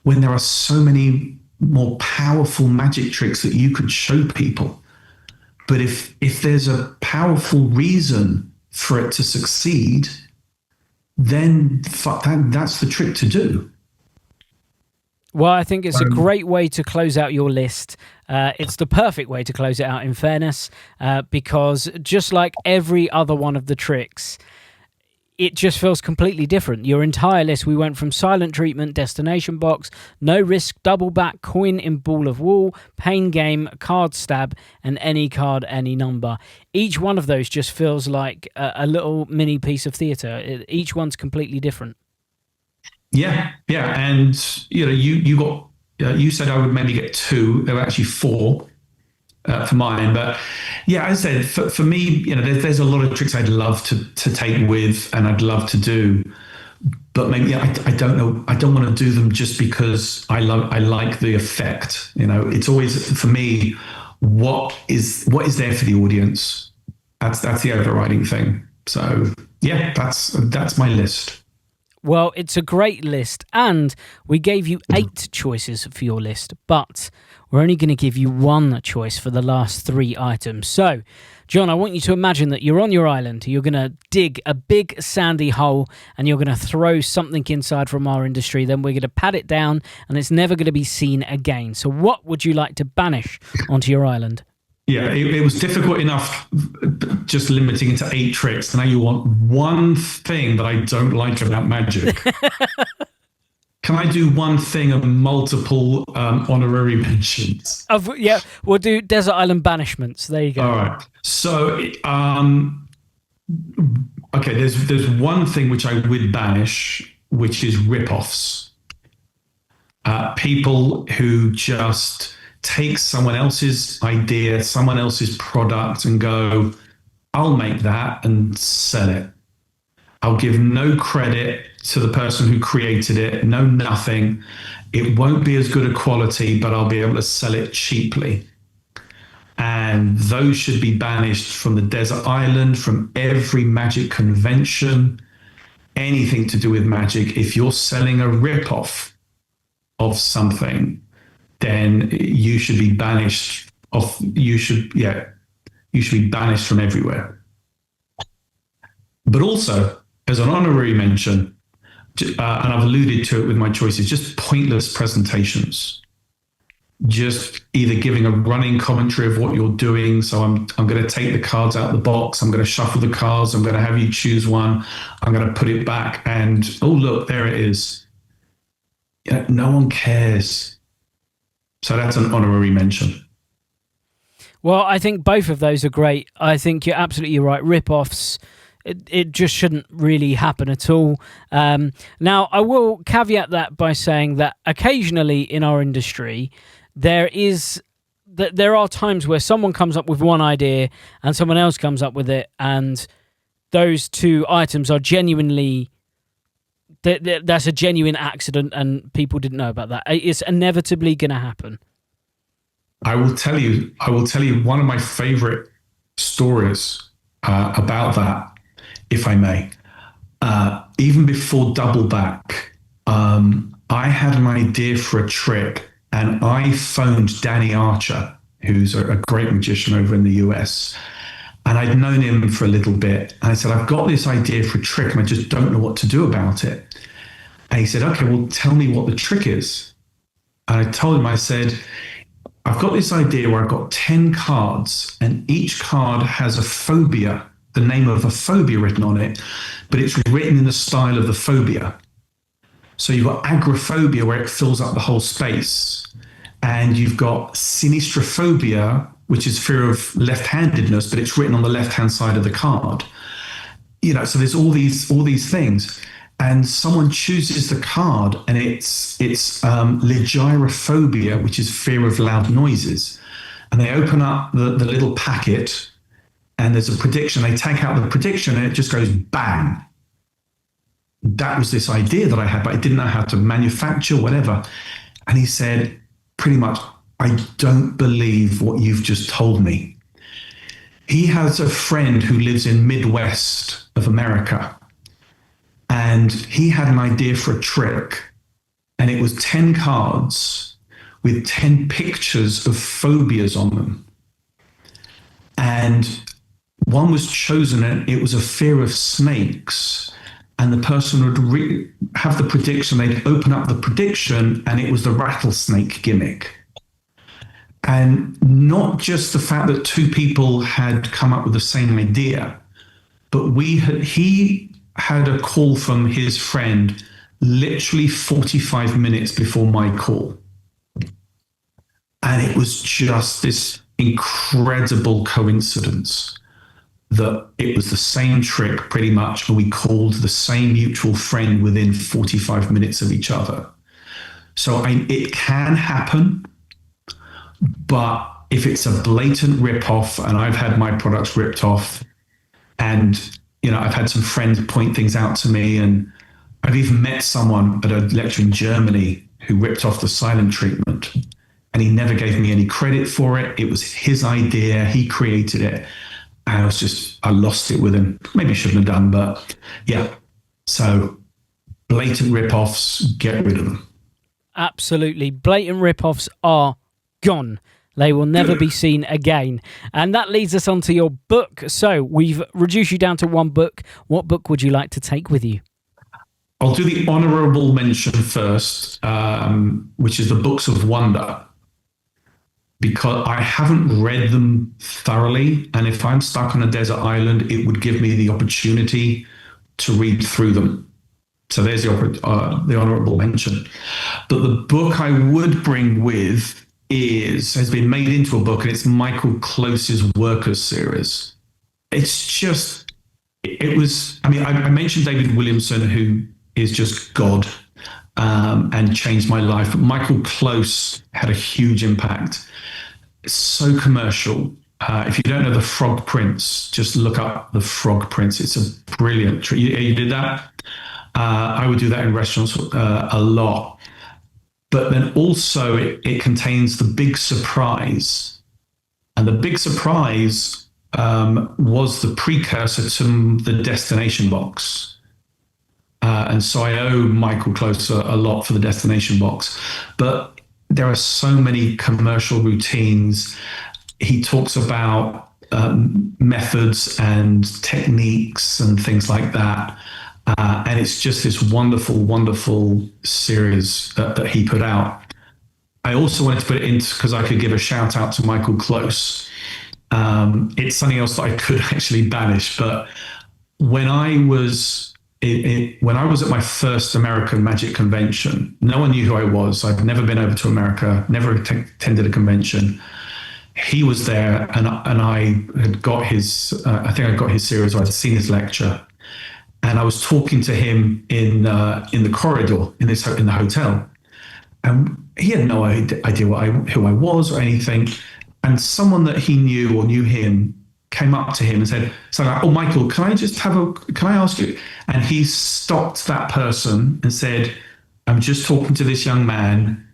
when there are so many more powerful magic tricks that you could show people? But if there's a powerful reason for it to succeed, then that's the trick to do. Well, I think it's a great way to close out your list. It's the perfect way to close it out, in fairness, because just like every other one of the tricks, it just feels completely different. Your entire list, we went from silent treatment, destination box, no risk, double back, coin in ball of wool, pain game, card stab, and any card, any number. Each one of those just feels like a little mini piece of theatre. Each one's completely different. Yeah, and you got you said I would maybe get 2. There were actually 4 for mine, but yeah, as I said, for me, there's a lot of tricks I'd love to take with, and I'd love to do, but maybe I don't know. I don't want to do them just because I like the effect. It's always for me, what is there for the audience? That's the overriding thing. So yeah, that's my list. Well, it's a great list, and we gave you 8 choices for your list, but we're only going to give you 1 choice for the last 3 items. So, Jon, I want you to imagine that you're on your island, you're going to dig a big sandy hole, and you're going to throw something inside from our industry, then we're going to pat it down, and it's never going to be seen again. So what would you like to banish onto your island? Yeah, it was difficult enough just limiting it to 8 tricks. Now you want one thing that I don't like about magic. Can I do one thing and multiple honorary mentions? Yeah, we'll do desert island banishments. There you go. All right. So, okay, there's one thing which I would banish, which is rip-offs. People who just take someone else's idea, someone else's product, and go, I'll make that and sell it. I'll give no credit to the person who created it, no nothing. It won't be as good a quality, but I'll be able to sell it cheaply. And those should be banished from the desert island, from every magic convention, anything to do with magic. If you're selling a rip-off of something, then you should be banished you should be banished from everywhere. But also, as an honorary mention, and I've alluded to it with my choices, just pointless presentations. Just either giving a running commentary of what you're doing. So I'm going to take the cards out of the box. I'm going to shuffle the cards. I'm going to have you choose one. I'm going to put it back and, oh, look, there it is. No one cares. So that's an honorary mention. Well, I think both of those are great. I think you're absolutely right. Rip-offs, it just shouldn't really happen at all. Now, I will caveat that by saying that occasionally in our industry, there are times where someone comes up with one idea and someone else comes up with it, and those 2 items are genuinely... That's a genuine accident, and people didn't know about that. It's inevitably going to happen. I will tell you one of my favorite stories about that, if I may. Even before double back, I had an idea for a trick, and I phoned Danny Archer, who's a great magician over in the US. And I'd known him for a little bit. And I said, I've got this idea for a trick and I just don't know what to do about it. And he said, okay, well, tell me what the trick is. And I told him, I said, I've got this idea where I've got 10 cards and each card has a phobia, the name of a phobia written on it, but it's written in the style of the phobia. So you've got agoraphobia where it fills up the whole space. And you've got sinistrophobia, which is fear of left-handedness, but it's written on the left-hand side of the card. So there's all these things. And someone chooses the card and it's lygyrophobia, which is fear of loud noises. And they open up the little packet and there's a prediction. They take out the prediction and it just goes bang. That was this idea that I had, but I didn't know how to manufacture, whatever. And he said, pretty much, I don't believe what you've just told me. He has a friend who lives in Midwest of America, and he had an idea for a trick, and it was 10 cards with 10 pictures of phobias on them. And one was chosen, and it was a fear of snakes. And the person would have the prediction, they'd open up the prediction, and it was the rattlesnake gimmick. And not just the fact that two people had come up with the same idea, but he had a call from his friend literally 45 minutes before my call. And it was just this incredible coincidence that it was the same trick pretty much, and we called the same mutual friend within 45 minutes of each other. So it can happen, but if it's a blatant rip-off, and I've had my products ripped off, and I've had some friends point things out to me, and I've even met someone at a lecture in Germany who ripped off the silent treatment, and he never gave me any credit for it. It was his idea, he created it. I lost it with him. Maybe shouldn't have done, but yeah. So blatant rip-offs, get rid of them. Absolutely. Blatant rip-offs are gone. They will never be seen again. And that leads us on to your book. So we've reduced you down to one book. What book would you like to take with you? I'll do the honorable mention first, which is the Books of Wonder, because I haven't read them thoroughly. And if I'm stuck on a desert island, it would give me the opportunity to read through them. So there's the honorable mention. But the book I would bring with has been made into a book, and it's Michael Close's Workers series. I mentioned David Williamson, who is just God, and changed my life. But Michael Close had a huge impact. It's so commercial. If you don't know The Frog Prince, just look up The Frog Prince. It's a brilliant trick. You did that? I would do that in restaurants a lot. But then also it contains The Big Surprise. And The Big Surprise was the precursor to the Destination Box. And so I owe Michael Close a lot for the Destination Box. But there are so many commercial routines. He talks about methods and techniques and things like that. And it's just this wonderful, wonderful series that he put out. I also wanted to put it in because I could give a shout out to Michael Close. It's something else that I could actually banish. But when I was at my first American Magic convention, no one knew who I was. I'd never been over to America, never attended a convention. He was there, and I had got his. I think I got his series, or I'd seen his lecture. And I was talking to him in the corridor in the hotel, and he had no idea who I was or anything. And someone that he knew or knew him came up to him and said, "Oh, Michael, can I ask you?" And he stopped that person and said, "I'm just talking to this young man.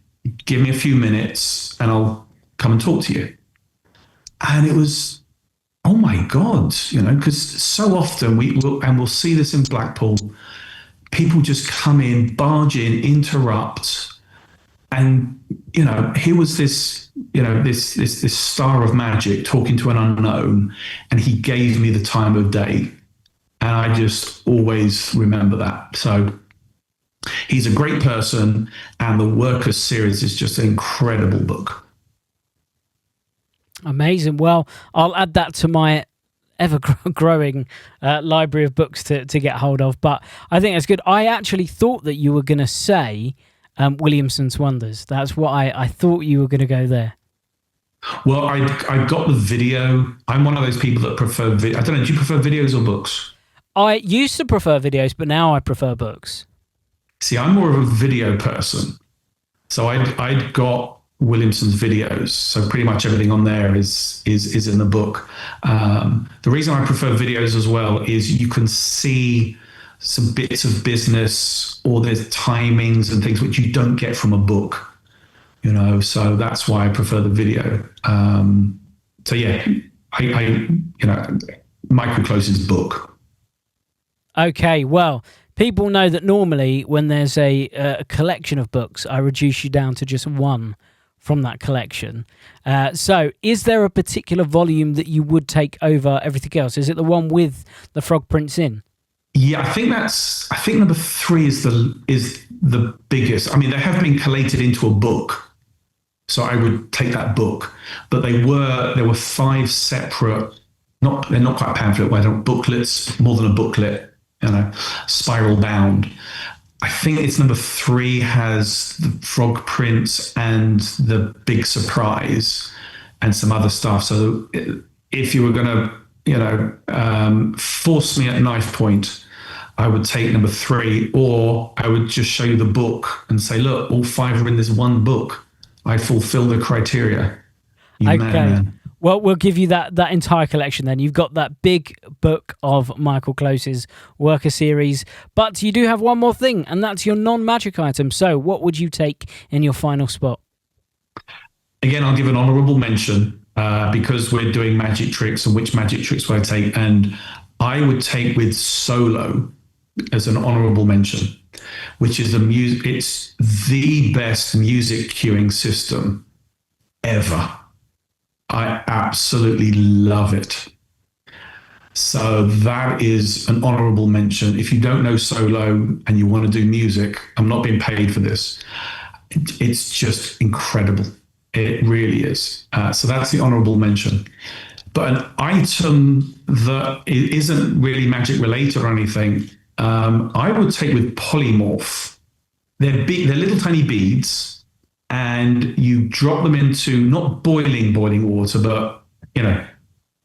Give me a few minutes, and I'll come and talk to you." And it was, oh my God, because so often we'll see this in Blackpool, people just come in, barge in, interrupt. And, here was this, this star of magic talking to an unknown, and he gave me the time of day. And I just always remember that. So he's a great person, and the Workers series is just an incredible book. Amazing. Well, I'll add that to my ever-growing library of books to get hold of. But I think that's good. I actually thought that you were going to say Williamson's Wonders. That's what I thought you were going to go there. Well, I got the video. I'm one of those people that prefer video. I don't know, do you prefer videos or books? I used to prefer videos, but now I prefer books. See, I'm more of a video person. So I'd got Williamson's videos. So pretty much everything on there is in the book. The reason I prefer videos as well is you can see some bits of business, or there's timings and things which you don't get from a book, so that's why I prefer the video. So yeah, I Michael Close's book. Okay, well, people know that normally when there's a collection of books, I reduce you down to just one from that collection. So is there a particular volume that you would take over everything else? Is it the one with the frog prints in? Yeah, I think number 3 is the biggest. I mean, they have been collated into a book, so I would take that book. But there were 5 separate, they're not quite pamphlet, but booklets, more than a booklet, spiral bound. I think it's number 3 has the frog prints and the big surprise and some other stuff. So if you were going to, force me at knife point, I would take number 3, or I would just show you the book and say, look, all 5 are in this one book. I fulfill the criteria. Okay. Man. Well, we'll give you that entire collection then. You've got that big book of Michael Close's Worker series, but you do have one more thing, and that's your non-magic item. So what would you take in your final spot? Again, I'll give an honourable mention because we're doing magic tricks, and which magic tricks would I take? And I would take with Solo as an honourable mention, which is it's the best music cueing system ever. I absolutely love it. So that is an honourable mention. If you don't know Solo and you want to do music, I'm not being paid for this. It's just incredible. It really is. So that's the honourable mention. But an item that isn't really magic related or anything, I would take with polymorph. They're little tiny beads, and you drop them into not boiling water, but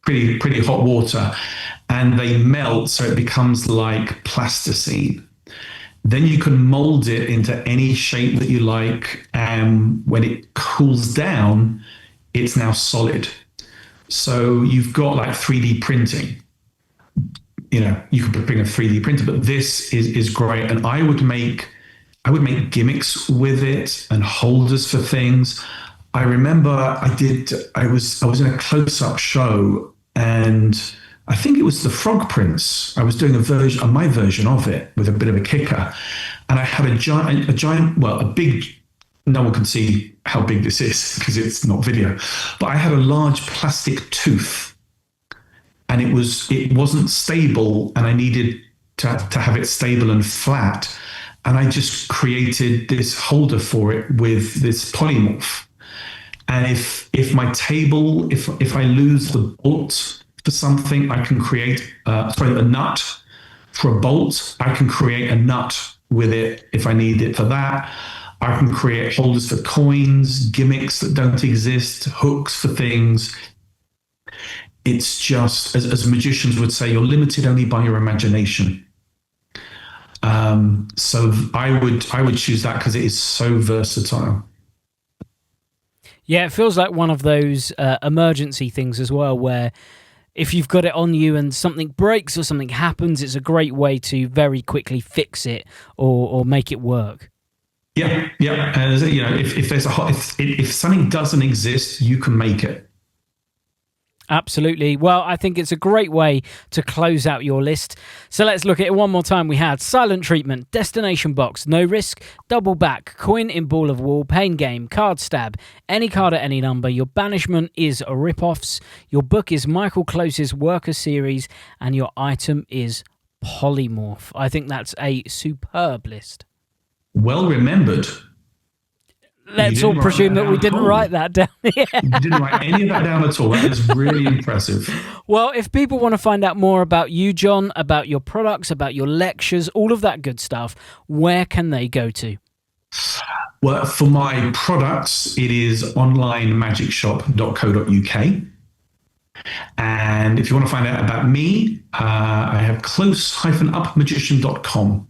pretty hot water, and they melt, so it becomes like plasticine. Then you can mold it into any shape that you like, and when it cools down, it's now solid. So you've got like 3D printing. You could bring a 3D printer, but this is great. And I would make gimmicks with it and holders for things. I remember I was in a close-up show, and I think it was the Frog Prince. I was doing my version of it with a bit of a kicker, and I had a big. No one can see how big this is because it's not video, but I had a large plastic tooth, and it wasn't stable, and I needed to have it stable and flat, and I just created this holder for it with this polymorph. And if my table, if I lose the bolt for something, I can create a nut for a bolt. I can create a nut with it if I need it for that. I can create holders for coins, gimmicks that don't exist, hooks for things. It's just, as magicians would say, you're limited only by your imagination. So I would choose that because it is so versatile. Yeah, it feels like one of those emergency things as well, where if you've got it on you and something breaks or something happens, it's a great way to very quickly fix it or make it work. Yeah. If there's if something doesn't exist, you can make it. Absolutely. Well, I think it's a great way to close out your list. So let's look at it one more time. We had silent treatment, destination box, no risk, double back, coin in ball of wool, pain game, card stab, any card at any number. Your banishment is rip-offs. Your book is Michael Close's Worker series, and your item is polymorph. I think that's a superb list. Well remembered. Let's all presume that we didn't write that down. You didn't write any of that down at all. That is really impressive. Well, if people want to find out more about you, Jon, about your products, about your lectures, all of that good stuff, where can they go to? Well, for my products, it is onlinemagicshop.co.uk. And if you want to find out about me, I have close-upmagician.com.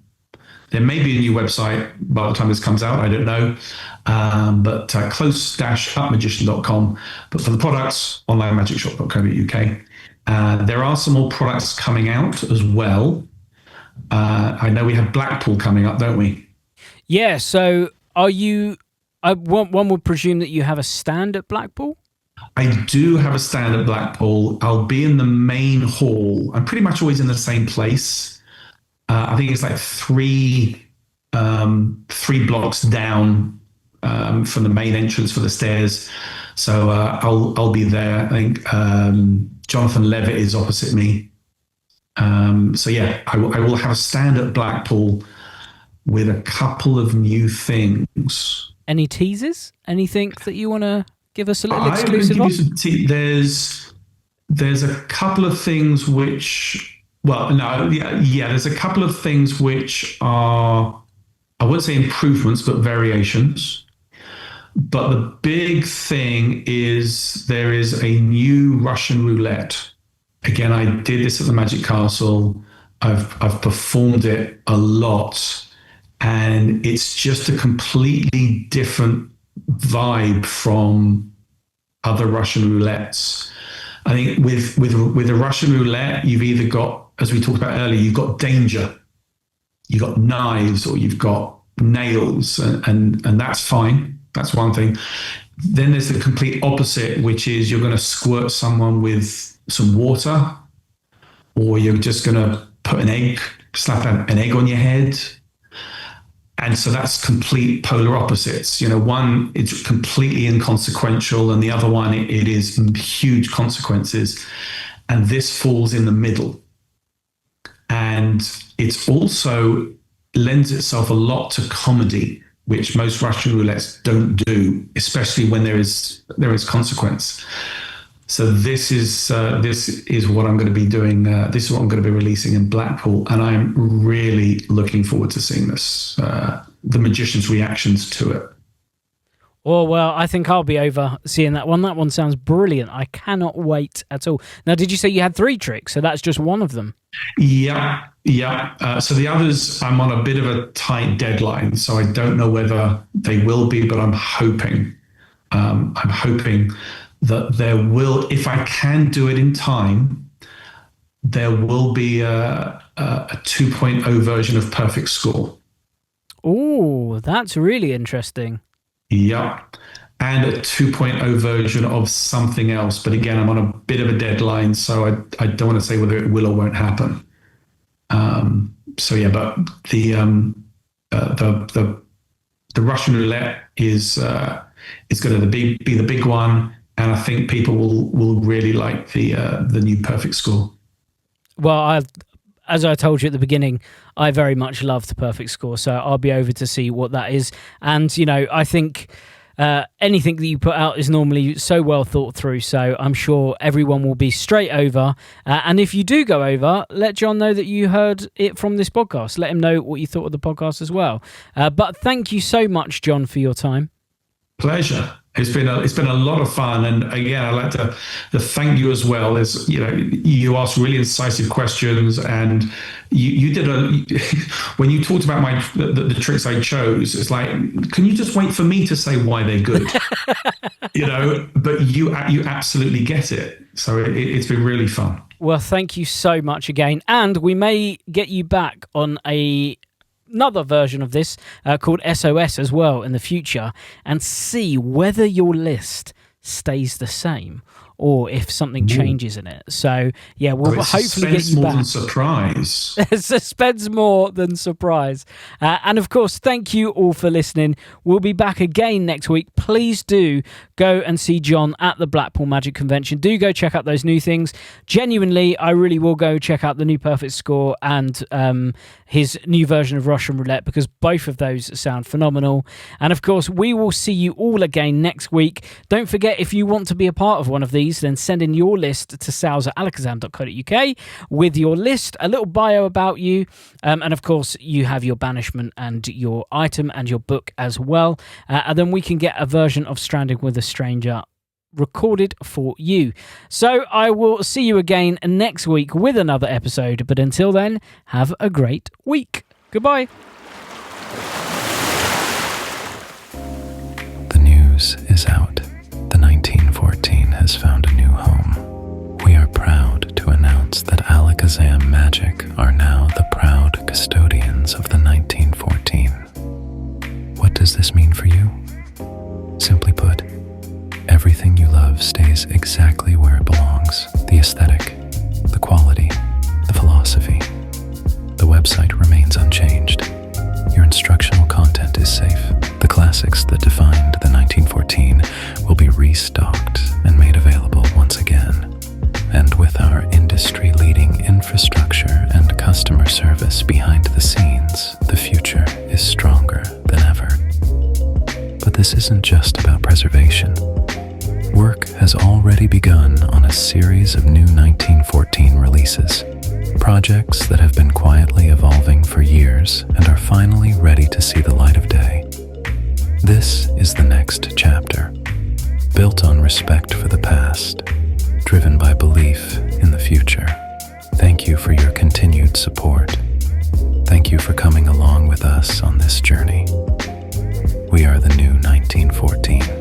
There may be a new website by the time this comes out, I don't know. But close-upmagician.com. But for the products, onlinemagicshop.co.uk. There are some more products coming out as well. I know we have Blackpool coming up, don't we? Yeah, so are you... one would presume that you have a stand at Blackpool? I do have a stand at Blackpool. I'll be in the main hall. I'm pretty much always in the same place. I think it's like three blocks down from the main entrance for the stairs. So I'll be there. I think Jonathan Levitt is opposite me. So yeah, I will have a stand at Blackpool with a couple of new things. Any teasers? Anything that you want to give us a little exclusive on? There's a couple of things which... Well, no, yeah, there's a couple of things which are, I wouldn't say improvements, but variations. But the big thing is there is a new Russian roulette. Again, I did this at the Magic Castle. I've performed it a lot, and it's just a completely different vibe from other Russian roulettes. I think with a Russian roulette, you've either got, as we talked about earlier, you've got danger, you've got knives, or you've got nails, and that's fine. That's one thing. Then there's the complete opposite, which is you're going to squirt someone with some water, or you're just going to slap an egg on your head. And so that's complete polar opposites. One, it's completely inconsequential, and the other one, it is huge consequences. And this falls in the middle. And it's also lends itself a lot to comedy, which most Russian roulettes don't do, especially when there is consequence. So this is what I'm going to be doing. This is what I'm going to be releasing in Blackpool, and I'm really looking forward to seeing this. The magician's reactions to it. Oh, well, I think I'll be over seeing that one. That one sounds brilliant. I cannot wait at all. Now, did you say you had 3 tricks? So that's just one of them. Yeah. So the others, I'm on a bit of a tight deadline, so I don't know whether they will be, but I'm hoping. I'm hoping that there will, if I can do it in time, there will be a 2.0 version of Perfect Score. Oh, that's really interesting. Yeah. And a 2.0 version of something else. But again, I'm on a bit of a deadline, so I don't want to say whether it will or won't happen. So yeah, but the Russian roulette is going to be the big one, and I think people will really like the new Perfect Score. Well, as I told you at the beginning, I very much love the Perfect Score, so I'll be over to see what that is. And, I think anything that you put out is normally so well thought through, so I'm sure everyone will be straight over. And if you do go over, let Jon know that you heard it from this podcast. Let him know what you thought of the podcast as well. But thank you so much, Jon, for your time. Pleasure. It's been a lot of fun, and again, I'd like to thank you as well. As you asked really incisive questions, and you did when you talked about the tricks I chose. It's like, can you just wait for me to say why they're good? But you absolutely get it. So it's been really fun. Well, thank you so much again, and we may get you back on another version of this called SOS as well in the future, and see whether your list stays the same or if something changes in it. So yeah, we'll hopefully get you more back. Than surprise. Suspense more than surprise. And of course, thank you all for listening. We'll be back again next week. Please do go and see Jon at the Blackpool Magic Convention. Do go check out those new things. Genuinely, I really will go check out the new Perfect Score and his new version of Russian Roulette, because both of those sound phenomenal. And of course, we will see you all again next week. Don't forget, if you want to be a part of one of these, then send in your list to sales@alakazam.co.uk with your list, a little bio about you, and of course, you have your banishment and your item and your book as well. And then we can get a version of Stranded with a Stranger recorded for you. So I will see you again next week with another episode, but until then, have a great week. Goodbye. The news is out. The 1914 has found a new home. We are proud to announce that Alakazam Magic are now the proud custodians of the 1914. What does this mean for you? Simply put, everything you love stays exactly where it belongs. The aesthetic, the quality, the philosophy. The website remains unchanged. Your instructional content is safe. The classics that defined the 1914 will be restocked and made available once again. And with our industry-leading infrastructure and customer service behind the scenes, the future is stronger than ever. But this isn't just about preservation. Work has already begun on a series of new 1914 releases, projects that have been quietly evolving for years and are finally ready to see the light of day. This is the next chapter, built on respect for the past, driven by belief in the future. Thank you for your continued support. Thank you for coming along with us on this journey. We are the new 1914.